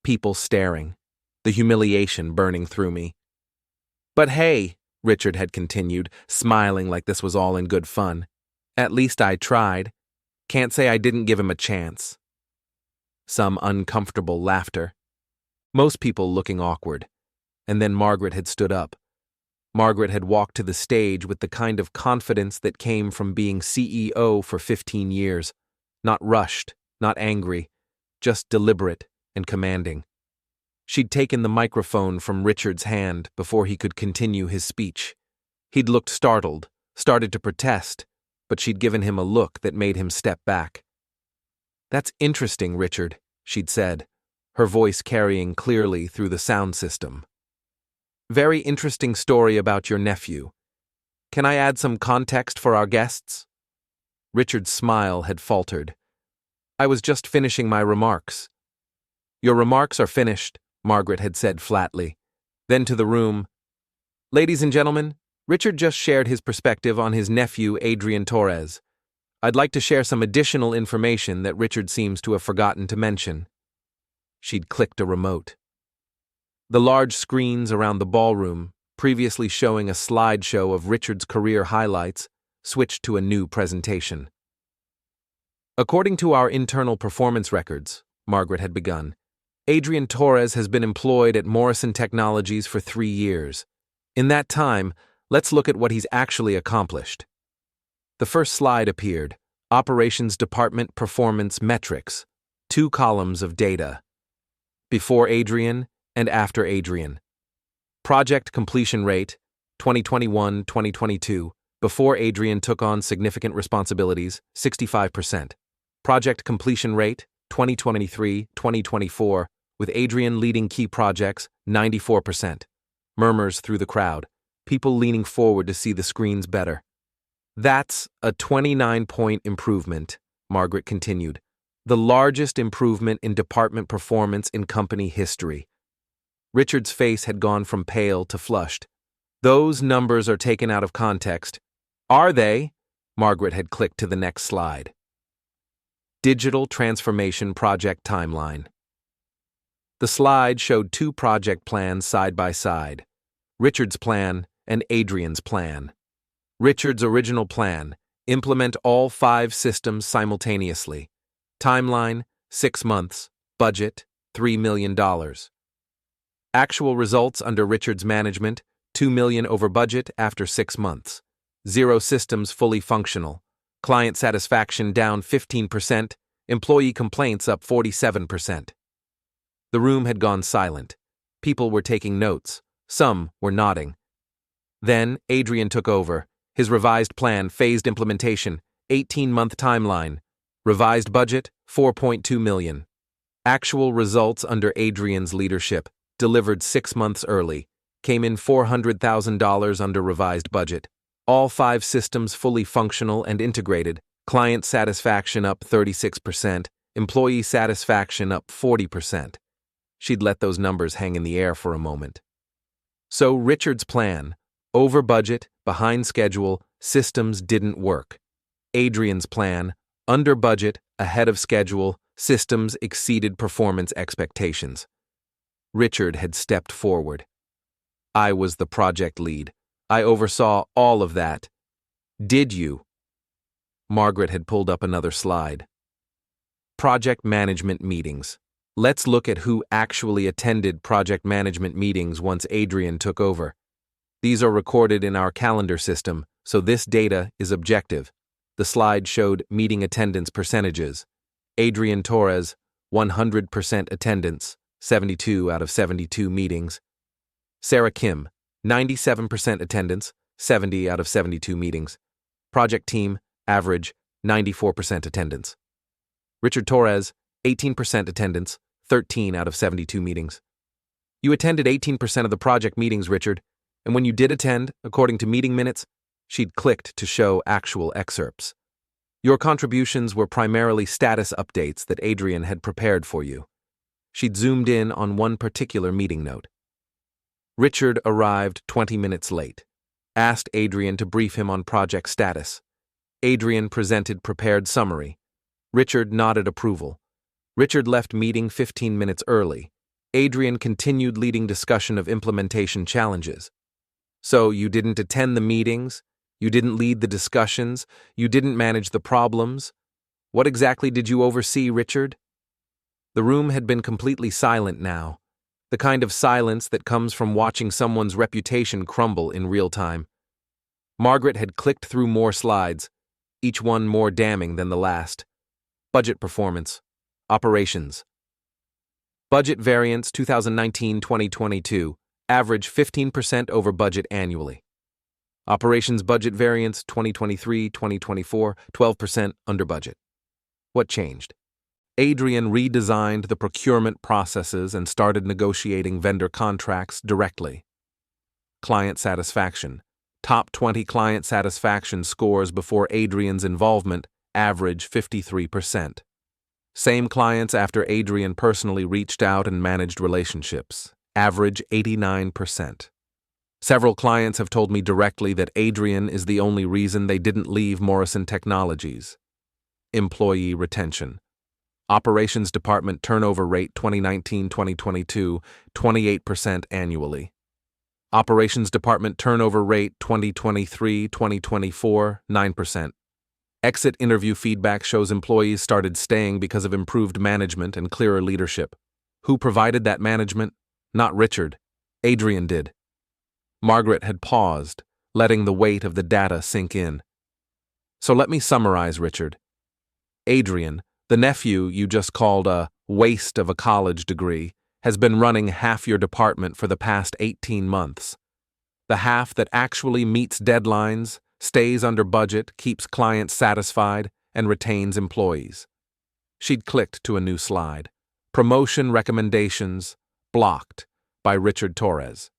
A: People staring. The humiliation burning through me. But hey, Richard had continued, smiling like this was all in good fun. At least I tried. Can't say I didn't give him a chance. Some uncomfortable laughter. Most people looking awkward. And then Margaret had stood up. Margaret had walked to the stage with the kind of confidence that came from being CEO for 15 years. Not rushed, not angry, just deliberate and commanding. She'd taken the microphone from Richard's hand before he could continue his speech. He'd looked startled, started to protest, but she'd given him a look that made him step back. That's interesting, Richard, she'd said, her voice carrying clearly through the sound system. Very interesting story about your nephew. Can I add some context for our guests? Richard's smile had faltered. I was just finishing my remarks. Your remarks are finished, Margaret had said flatly. Then to the room. Ladies and gentlemen, Richard just shared his perspective on his nephew, Adrian Torres. I'd like to share some additional information that Richard seems to have forgotten to mention. She'd clicked a remote. The large screens around the ballroom, previously showing a slideshow of Richard's career highlights, switched to a new presentation. According to our internal performance records, Margaret had begun, Adrian Torres has been employed at Morrison Technologies for 3 years. In that time, let's look at what he's actually accomplished. The first slide appeared, Operations Department Performance Metrics, 2 columns of data. Before Adrian and after Adrian. Project completion rate, 2021-2022, before Adrian took on significant responsibilities, 65%. Project completion rate, 2023-2024, with Adrian leading key projects, 94%. Murmurs through the crowd, people leaning forward to see the screens better. That's a 29-point improvement, Margaret continued. The largest improvement in department performance in company history. Richard's face had gone from pale to flushed. Those numbers are taken out of context. Are they? Margaret had clicked to the next slide. Digital Transformation Project Timeline. The slide showed 2 project plans side by side. Richard's plan and Adrian's plan. Richard's original plan, implement all 5 systems simultaneously. Timeline, 6 months. Budget, $3 million. Actual results under Richard's management, $2 million over budget after 6 months. 0 systems fully functional. Client satisfaction down 15%, employee complaints up 47%. The room had gone silent. People were taking notes. Some were nodding. Then Adrian took over. His revised plan, phased implementation, 18-month timeline. Revised budget, $4.2 million. Actual results under Adrian's leadership, delivered 6 months early, came in $400,000 under revised budget. All 5 systems fully functional and integrated. Client satisfaction up 36%, employee satisfaction up 40%. She'd let those numbers hang in the air for a moment. So Richard's plan, over budget, behind schedule, systems didn't work. Adrian's plan, under budget, ahead of schedule, systems exceeded performance expectations. Richard had stepped forward. I was the project lead. I oversaw all of that. Did you? Margaret had pulled up another slide. Project management meetings. Let's look at who actually attended project management meetings once Adrian took over. These are recorded in our calendar system, so this data is objective. The slide showed meeting attendance percentages. Adrian Torres, 100% attendance, 72 out of 72 meetings. Sarah Kim, 97% attendance, 70 out of 72 meetings. Project team, average, 94% attendance. Richard Torres, 18% attendance, 13 out of 72 meetings. You attended 18% of the project meetings, Richard, and when you did attend, according to meeting minutes, she'd clicked to show actual excerpts. Your contributions were primarily status updates that Adrian had prepared for you. She'd zoomed in on one particular meeting note. Richard arrived 20 minutes late, asked Adrian to brief him on project status. Adrian presented prepared summary. Richard nodded approval. Richard left meeting 15 minutes early. Adrian continued leading discussion of implementation challenges. So you didn't attend the meetings? You didn't lead the discussions? You didn't manage the problems? What exactly did you oversee, Richard? The room had been completely silent now. The kind of silence that comes from watching someone's reputation crumble in real time. Margaret had clicked through more slides, each one more damning than the last. Budget performance. Operations. Budget variance 2019-2022. Average 15% over budget annually. Operations budget variance 2023-2024. 12% under budget. What changed? Adrian redesigned the procurement processes and started negotiating vendor contracts directly. Client satisfaction. Top 20 client satisfaction scores before Adrian's involvement, average 53%. Same clients after Adrian personally reached out and managed relationships, average 89%. Several clients have told me directly that Adrian is the only reason they didn't leave Morrison Technologies. Employee retention. Operations Department turnover rate 2019-2022, 28% annually. Operations Department turnover rate 2023-2024, 9%. Exit interview feedback shows employees started staying because of improved management and clearer leadership. Who provided that management? Not Richard. Adrian did. Margaret had paused, letting the weight of the data sink in. So let me summarize, Richard. Adrian, the nephew you just called a waste of a college degree, has been running half your department for the past 18 months. The half that actually meets deadlines, stays under budget, keeps clients satisfied, and retains employees. She'd clicked to a new slide. Promotion recommendations, blocked, by Richard Torres.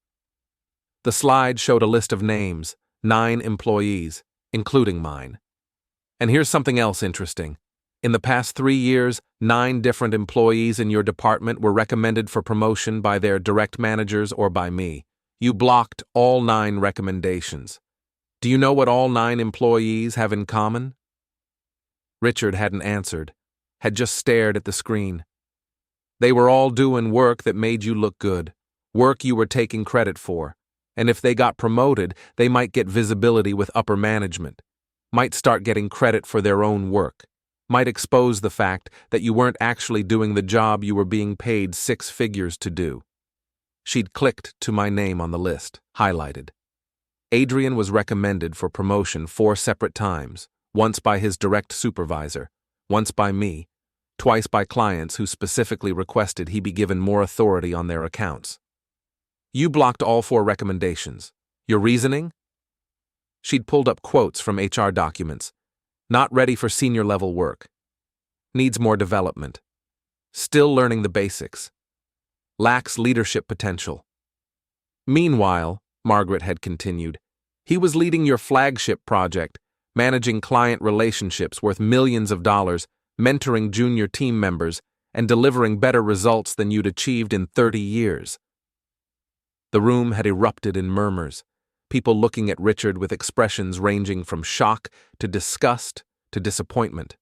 A: The slide showed a list of names, 9 employees, including mine. And here's something else interesting. In the past 3 years, 9 different employees in your department were recommended for promotion by their direct managers or by me. You blocked all 9 recommendations. Do you know what all 9 employees have in common? Richard hadn't answered, had just stared at the screen. They were all doing work that made you look good, work you were taking credit for, and if they got promoted, they might get visibility with upper management, might start getting credit for their own work, might expose the fact that you weren't actually doing the job you were being paid 6 figures to do. She'd clicked to my name on the list, highlighted. Adrian was recommended for promotion 4 separate times, once by his direct supervisor, once by me, twice by clients who specifically requested he be given more authority on their accounts. You blocked all 4 recommendations. Your reasoning? She'd pulled up quotes from HR documents. Not ready for senior-level work. Needs more development. Still learning the basics. Lacks leadership potential. Meanwhile, Margaret had continued, he was leading your flagship project, managing client relationships worth millions of dollars, mentoring junior team members, and delivering better results than you'd achieved in 30 years. The room had erupted in murmurs, people looking at Richard with expressions ranging from shock to disgust to disappointment.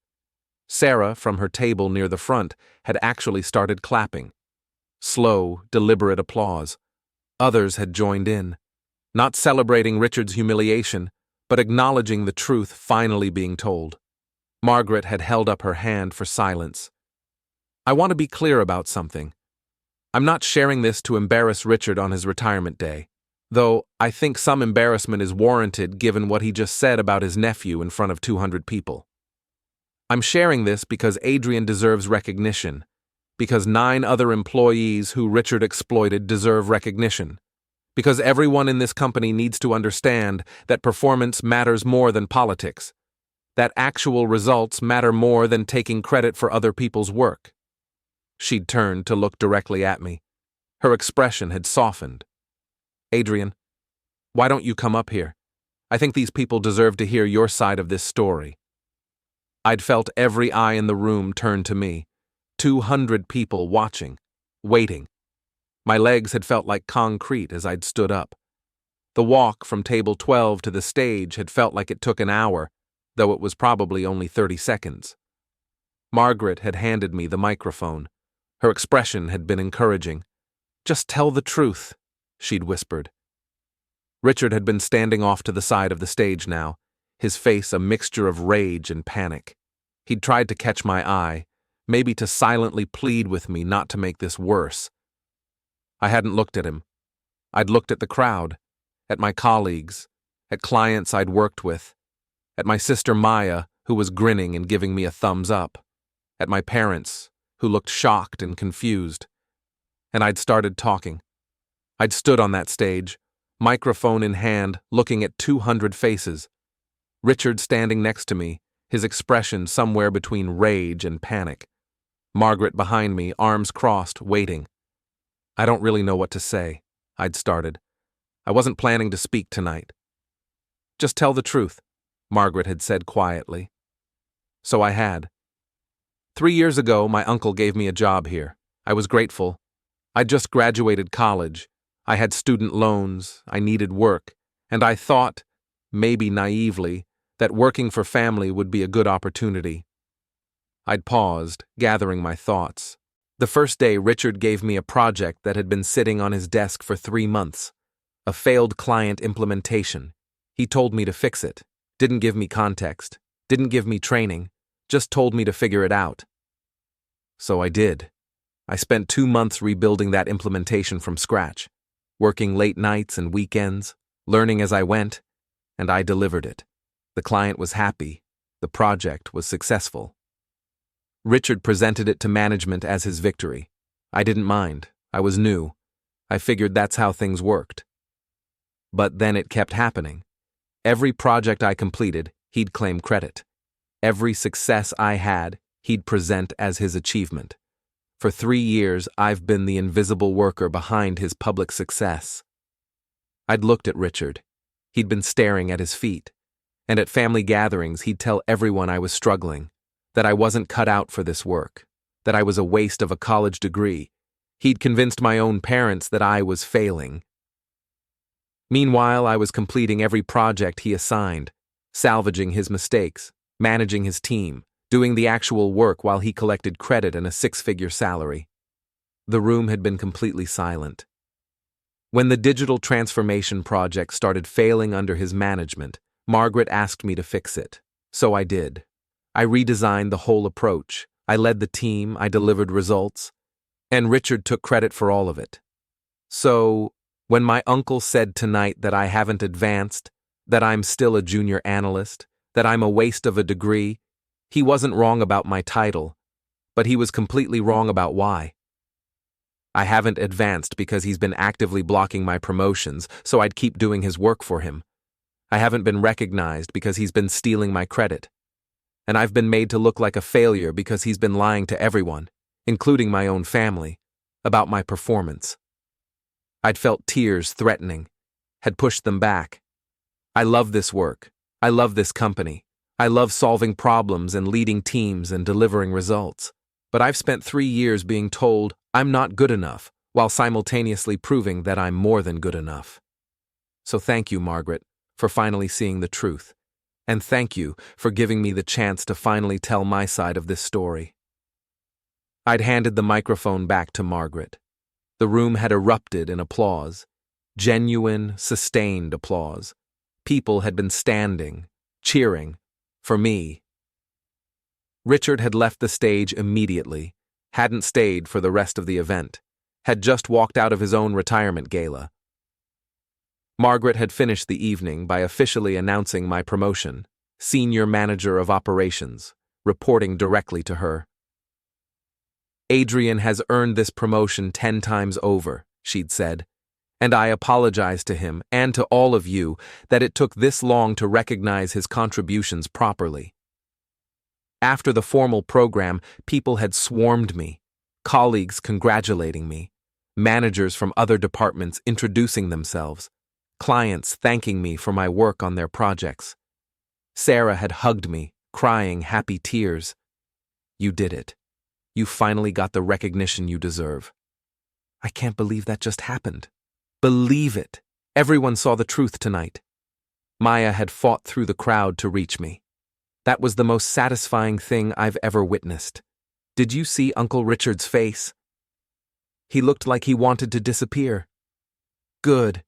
A: Sarah, from her table near the front, had actually started clapping. Slow, deliberate applause. Others had joined in, not celebrating Richard's humiliation, but acknowledging the truth finally being told. Margaret had held up her hand for silence. I want to be clear about something. I'm not sharing this to embarrass Richard on his retirement day, though I think some embarrassment is warranted given what he just said about his nephew in front of 200 people. I'm sharing this because Adrian deserves recognition, because 9 other employees who Richard exploited deserve recognition, because everyone in this company needs to understand that performance matters more than politics, that actual results matter more than taking credit for other people's work. She'd turned to look directly at me. Her expression had softened. Adrian, why don't you come up here? I think these people deserve to hear your side of this story. I'd felt every eye in the room turn to me, 200 people watching, waiting. My legs had felt like concrete as I'd stood up. The walk from table 12 to the stage had felt like it took an hour, though it was probably only 30 seconds. Margaret had handed me the microphone. Her expression had been encouraging. Just tell the truth, she'd whispered. Richard had been standing off to the side of the stage now, his face a mixture of rage and panic. He'd tried to catch my eye, maybe to silently plead with me not to make this worse. I hadn't looked at him. I'd looked at the crowd, at my colleagues, at clients I'd worked with, at my sister Maya, who was grinning and giving me a thumbs up, at my parents, who looked shocked and confused. And I'd started talking. I'd stood on that stage, microphone in hand, looking at 200 faces. Richard standing next to me, his expression somewhere between rage and panic. Margaret behind me, arms crossed, waiting. I don't really know what to say, I'd started. I wasn't planning to speak tonight. Just tell the truth, Margaret had said quietly. So I had. 3 years ago, my uncle gave me a job here. I was grateful. I'd just graduated college. I had student loans. I needed work. And I thought, maybe naively, that working for family would be a good opportunity. I'd paused, gathering my thoughts. The first day, Richard gave me a project that had been sitting on his desk for 3 months. A failed client implementation. He told me to fix it. Didn't give me context. Didn't give me training. Just told me to figure it out. So I did. I spent 2 months rebuilding that implementation from scratch, working late nights and weekends, learning as I went, and I delivered it. The client was happy. The project was successful. Richard presented it to management as his victory. I didn't mind. I was new. I figured that's how things worked. But then it kept happening. Every project I completed, he'd claim credit. Every success I had, he'd present as his achievement. For 3 years, I've been the invisible worker behind his public success. I'd looked at Richard. He'd been staring at his feet. And at family gatherings, he'd tell everyone I was struggling, that I wasn't cut out for this work, that I was a waste of a college degree. He'd convinced my own parents that I was failing. Meanwhile, I was completing every project he assigned, salvaging his mistakes, managing his team, doing the actual work while he collected credit and a 6-figure salary. The room had been completely silent. When the digital transformation project started failing under his management, Margaret asked me to fix it. So I did. I redesigned the whole approach. I led the team, I delivered results, and Richard took credit for all of it. So, when my uncle said tonight that I haven't advanced, that I'm still a junior analyst, that I'm a waste of a degree, he wasn't wrong about my title, but he was completely wrong about why. I haven't advanced because he's been actively blocking my promotions, so I'd keep doing his work for him. I haven't been recognized because he's been stealing my credit. And I've been made to look like a failure because he's been lying to everyone, including my own family, about my performance. I'd felt tears threatening, had pushed them back. I love this work. I love this company. I love solving problems and leading teams and delivering results. But I've spent 3 years being told I'm not good enough, while simultaneously proving that I'm more than good enough. So thank you, Margaret, for finally seeing the truth. And thank you for giving me the chance to finally tell my side of this story. I'd handed the microphone back to Margaret. The room had erupted in applause. Genuine, sustained applause. People had been standing, cheering, for me. Richard had left the stage immediately, hadn't stayed for the rest of the event, had just walked out of his own retirement gala. Margaret had finished the evening by officially announcing my promotion, Senior Manager of Operations, reporting directly to her. Adrian has earned this promotion 10 times over, she'd said, and I apologize to him and to all of you that it took this long to recognize his contributions properly. After the formal program, people had swarmed me, colleagues congratulating me, managers from other departments introducing themselves, clients thanking me for my work on their projects. Sarah had hugged me, crying happy tears. You did it. You finally got the recognition you deserve. I can't believe that just happened. Believe it. Everyone saw the truth tonight. Maya had fought through the crowd to reach me. That was the most satisfying thing I've ever witnessed. Did you see Uncle Richard's face? He looked like he wanted to disappear. Good.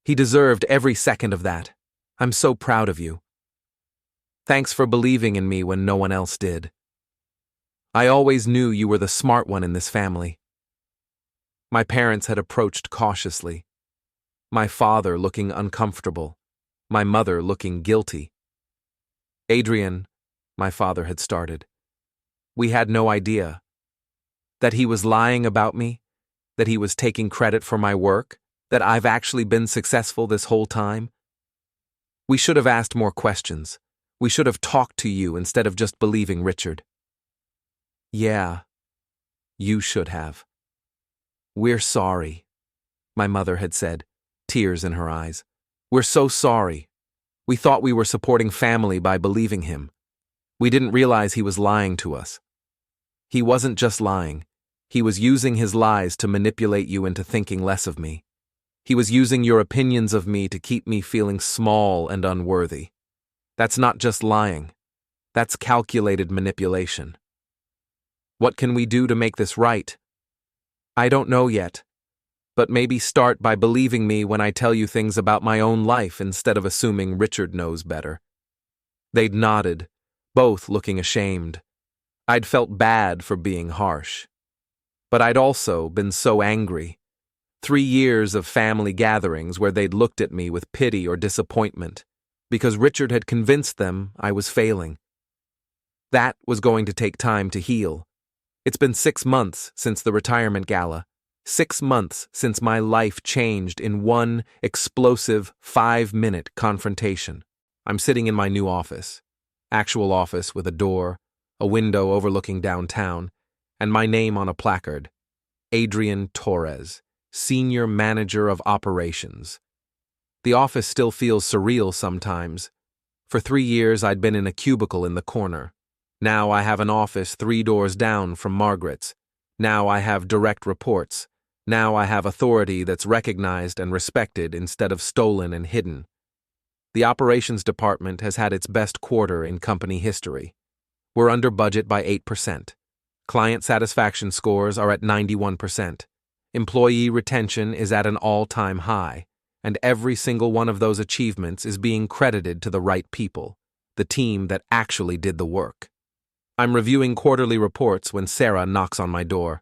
A: He deserved every second of that. I'm so proud of you. Thanks for believing in me when no one else did. I always knew you were the smart one in this family. My parents had approached cautiously. My father looking uncomfortable. My mother looking guilty. Adrian, my father had started. We had no idea. That he was lying about me, that he was taking credit for my work, that I've actually been successful this whole time. We should have asked more questions. We should have talked to you instead of just believing Richard. Yeah, you should have. We're sorry, my mother had said, tears in her eyes. We're so sorry. We thought we were supporting family by believing him. We didn't realize he was lying to us. He wasn't just lying. He was using his lies to manipulate you into thinking less of me. He was using your opinions of me to keep me feeling small and unworthy. That's not just lying. That's calculated manipulation. What can we do to make this right? I don't know yet, but maybe start by believing me when I tell you things about my own life instead of assuming Richard knows better. They'd nodded, both looking ashamed. I'd felt bad for being harsh. But I'd also been so angry. 3 years of family gatherings where they'd looked at me with pity or disappointment because Richard had convinced them I was failing. That was going to take time to heal. It's been 6 months since the retirement gala. 6 months since my life changed in one explosive 5-minute confrontation. I'm sitting in my new office. Actual office with a door, a window overlooking downtown, and my name on a placard. Adrian Torres, Senior Manager of Operations. The office still feels surreal sometimes. For 3 years I'd been in a cubicle in the corner. Now I have an office 3 doors down from Margaret's. Now I have direct reports. Now I have authority that's recognized and respected instead of stolen and hidden. The operations department has had its best quarter in company history. We're under budget by 8%. Client satisfaction scores are at 91%. Employee retention is at an all-time high, and every single one of those achievements is being credited to the right people, the team that actually did the work. I'm reviewing quarterly reports when Sarah knocks on my door.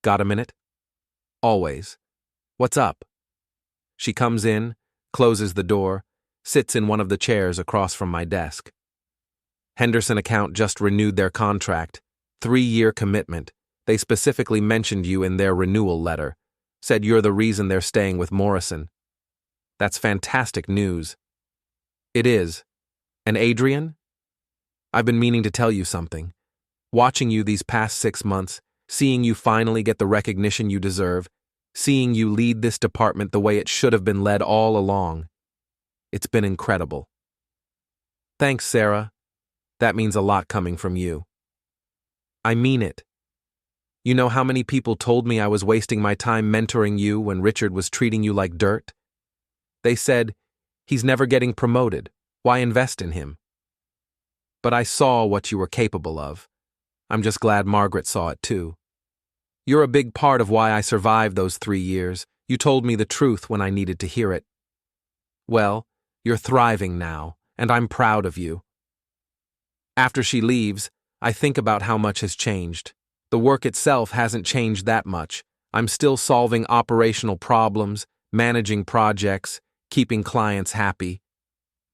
A: Got a minute? Always. What's up? She comes in, closes the door, sits in one of the chairs across from my desk. Henderson account just renewed their contract, 3-year commitment. They specifically mentioned you in their renewal letter, said you're the reason they're staying with Morrison. That's fantastic news. It is. And Adrian? I've been meaning to tell you something. Watching you these past 6 months, seeing you finally get the recognition you deserve, seeing you lead this department the way it should have been led all along. It's been incredible. Thanks, Sarah. That means a lot coming from you. I mean it. You know how many people told me I was wasting my time mentoring you when Richard was treating you like dirt? They said, he's never getting promoted. Why invest in him? But I saw what you were capable of. I'm just glad Margaret saw it too. You're a big part of why I survived those 3 years. You told me the truth when I needed to hear it. Well, you're thriving now, and I'm proud of you. After she leaves, I think about how much has changed. The work itself hasn't changed that much. I'm still solving operational problems, managing projects, keeping clients happy.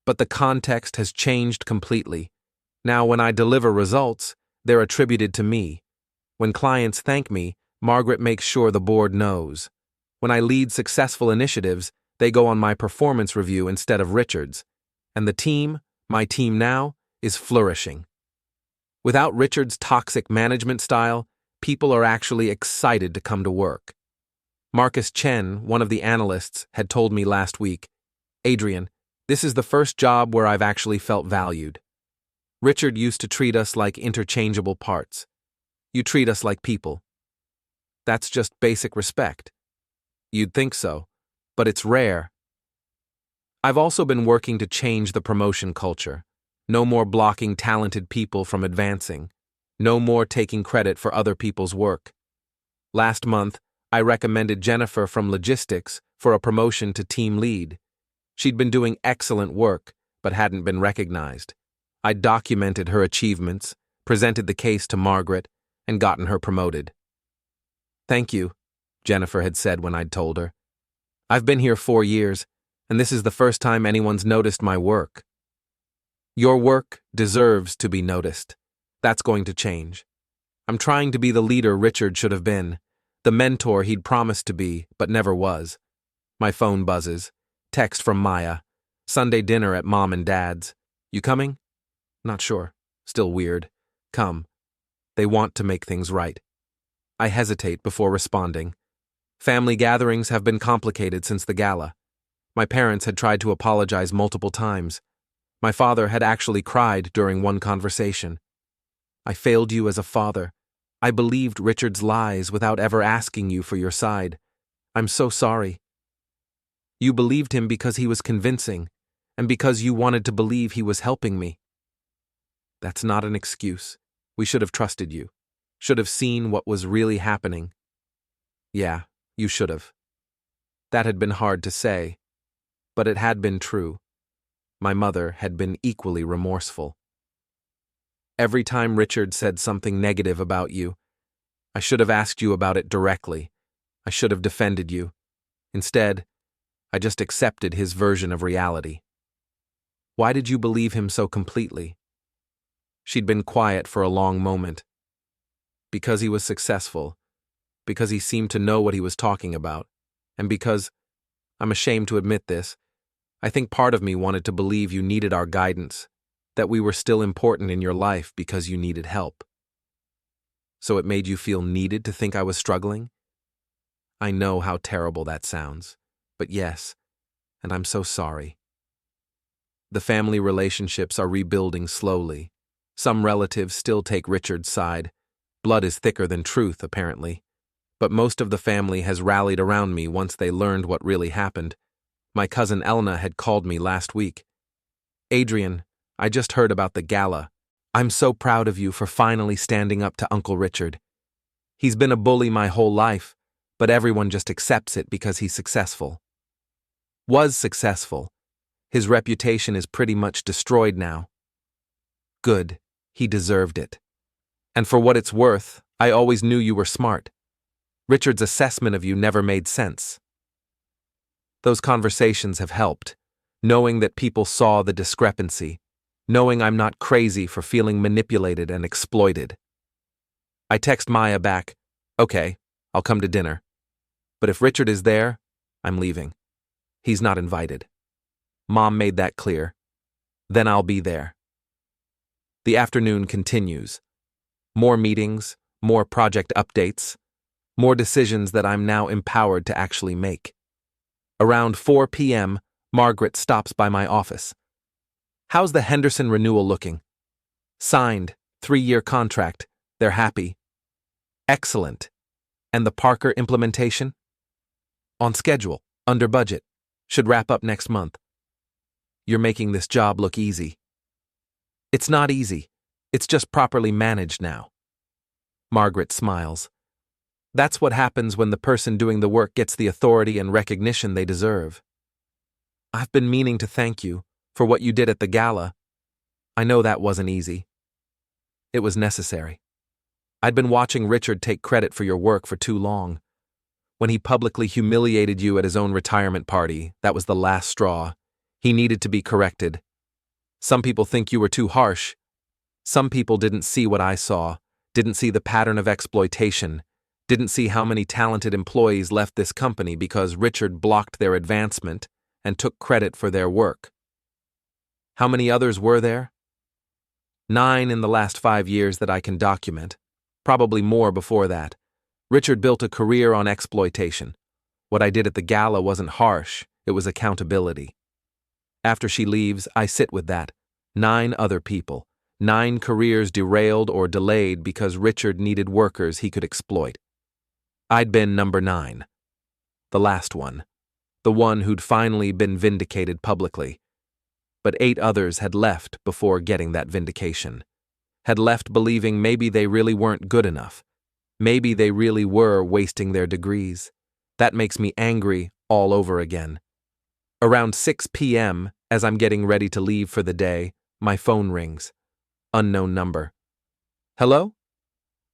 A: But the context has changed completely. Now when I deliver results, they're attributed to me. When clients thank me, Margaret makes sure the board knows. When I lead successful initiatives, they go on my performance review instead of Richard's. And the team, my team now, is flourishing. Without Richard's toxic management style, people are actually excited to come to work. Marcus Chen, one of the analysts, had told me last week, Adrian, this is the first job where I've actually felt valued. Richard used to treat us like interchangeable parts. You treat us like people. That's just basic respect. You'd think so, but it's rare. I've also been working to change the promotion culture. No more blocking talented people from advancing. No more taking credit for other people's work. Last month, I recommended Jennifer from logistics for a promotion to team lead. She'd been doing excellent work, but hadn't been recognized. I documented her achievements, presented the case to Margaret, and gotten her promoted. Thank you, Jennifer had said when I'd told her. I've been here 4 years, and this is the first time anyone's noticed my work. Your work deserves to be noticed. That's going to change. I'm trying to be the leader Richard should have been, the mentor he'd promised to be, but never was. My phone buzzes. Text from Maya. Sunday dinner at Mom and Dad's. You coming? Not sure. Still weird. Come. They want to make things right. I hesitate before responding. Family gatherings have been complicated since the gala. My parents had tried to apologize multiple times. My father had actually cried during one conversation. I failed you as a father. I believed Richard's lies without ever asking you for your side. I'm so sorry. You believed him because he was convincing, and because you wanted to believe he was helping me. That's not an excuse. We should have trusted you. Should have seen what was really happening. Yeah, you should have. That had been hard to say, but it had been true. My mother had been equally remorseful. Every time Richard said something negative about you, I should have asked you about it directly. I should have defended you. Instead, I just accepted his version of reality. Why did you believe him so completely? She'd been quiet for a long moment. Because he was successful, because he seemed to know what he was talking about, and because, I'm ashamed to admit this, I think part of me wanted to believe you needed our guidance, that we were still important in your life because you needed help. So it made you feel needed to think I was struggling? I know how terrible that sounds, but yes, and I'm so sorry. The family relationships are rebuilding slowly. Some relatives still take Richard's side. Blood is thicker than truth, apparently. But most of the family has rallied around me once they learned what really happened. My cousin Elna had called me last week. Adrian, I just heard about the gala. I'm so proud of you for finally standing up to Uncle Richard. He's been a bully my whole life, but everyone just accepts it because he's successful. Was successful. His reputation is pretty much destroyed now. Good. He deserved it. And for what it's worth, I always knew you were smart. Richard's assessment of you never made sense. Those conversations have helped, knowing that people saw the discrepancy, knowing I'm not crazy for feeling manipulated and exploited. I text Maya back, okay, I'll come to dinner. But if Richard is there, I'm leaving. He's not invited. Mom made that clear. Then I'll be there. The afternoon continues. More meetings, more project updates, more decisions that I'm now empowered to actually make. Around 4 p.m., Margaret stops by my office. How's the Henderson renewal looking? Signed, 3-year contract. They're happy. Excellent. And the Parker implementation? On schedule, under budget. Should wrap up next month. You're making this job look easy. It's not easy. It's just properly managed now. Margaret smiles. That's what happens when the person doing the work gets the authority and recognition they deserve. I've been meaning to thank you for what you did at the gala. I know that wasn't easy. It was necessary. I'd been watching Richard take credit for your work for too long. When he publicly humiliated you at his own retirement party, that was the last straw. He needed to be corrected. Some people think you were too harsh. Some people didn't see what I saw, didn't see the pattern of exploitation, didn't see how many talented employees left this company because Richard blocked their advancement and took credit for their work. How many others were there? 9 in the last 5 years that I can document, probably more before that. Richard built a career on exploitation. What I did at the gala wasn't harsh, it was accountability. After she leaves, I sit with that. 9 other people. 9 careers derailed or delayed because Richard needed workers he could exploit. I'd been number 9. The last one. The one who'd finally been vindicated publicly. But 8 others had left before getting that vindication. Had left believing maybe they really weren't good enough. Maybe they really were wasting their degrees. That makes me angry all over again. Around 6 p.m., as I'm getting ready to leave for the day, my phone rings. Unknown number. Hello?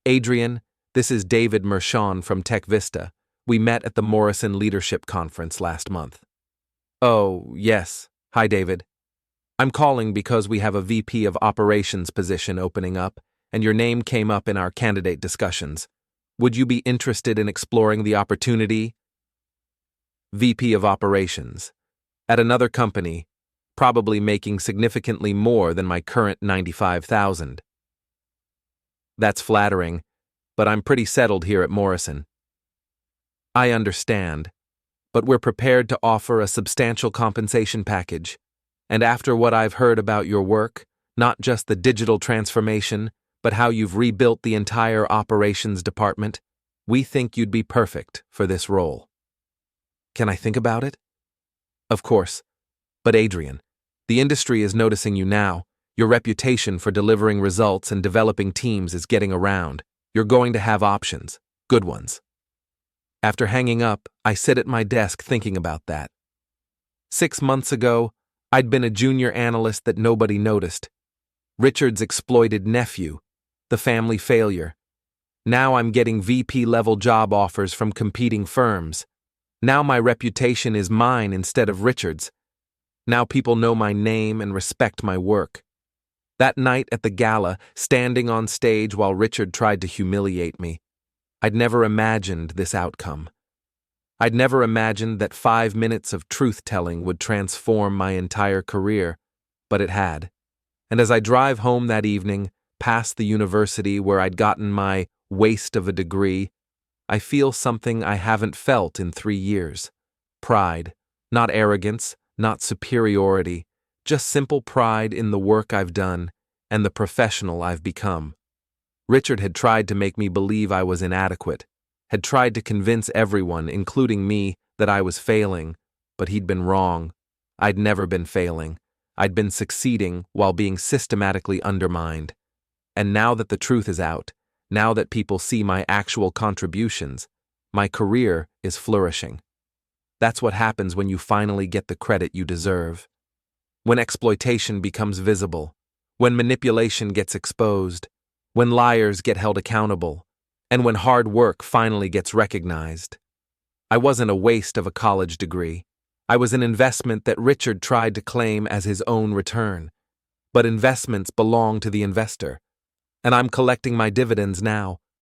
A: Adrian, this is David Mershon from Tech Vista. We met at the Morrison Leadership Conference last month. Oh, yes. Hi, David. I'm calling because we have a VP of Operations position opening up, and your name came up in our candidate discussions. Would you be interested in exploring the opportunity? VP of Operations. At another company, probably making significantly more than my current $95,000. That's flattering, but I'm pretty settled here at Morrison. I understand, but we're prepared to offer a substantial compensation package. And after what I've heard about your work, not just the digital transformation, but how you've rebuilt the entire operations department, we think you'd be perfect for this role. Can I think about it? Of course. But Adrian, the industry is noticing you now. Your reputation for delivering results and developing teams is getting around. You're going to have options, good ones. After hanging up, I sit at my desk thinking about that. 6 months ago, I'd been a junior analyst that nobody noticed. Richard's exploited nephew, the family failure. Now I'm getting VP-level job offers from competing firms. Now my reputation is mine instead of Richard's. Now people know my name and respect my work. That night at the gala, standing on stage while Richard tried to humiliate me, I'd never imagined this outcome. I'd never imagined that 5 minutes of truth-telling would transform my entire career, but it had. And as I drive home that evening, past the university where I'd gotten my waste of a degree, I feel something I haven't felt in 3 years. Pride, not arrogance, not superiority, just simple pride in the work I've done and the professional I've become. Richard had tried to make me believe I was inadequate, had tried to convince everyone, including me, that I was failing, but he'd been wrong. I'd never been failing. I'd been succeeding while being systematically undermined. And now that the truth is out, now that people see my actual contributions, my career is flourishing. That's what happens when you finally get the credit you deserve. When exploitation becomes visible, when manipulation gets exposed, when liars get held accountable, and when hard work finally gets recognized. I wasn't a waste of a college degree. I was an investment that Richard tried to claim as his own return. But investments belong to the investor. And I'm collecting my dividends now,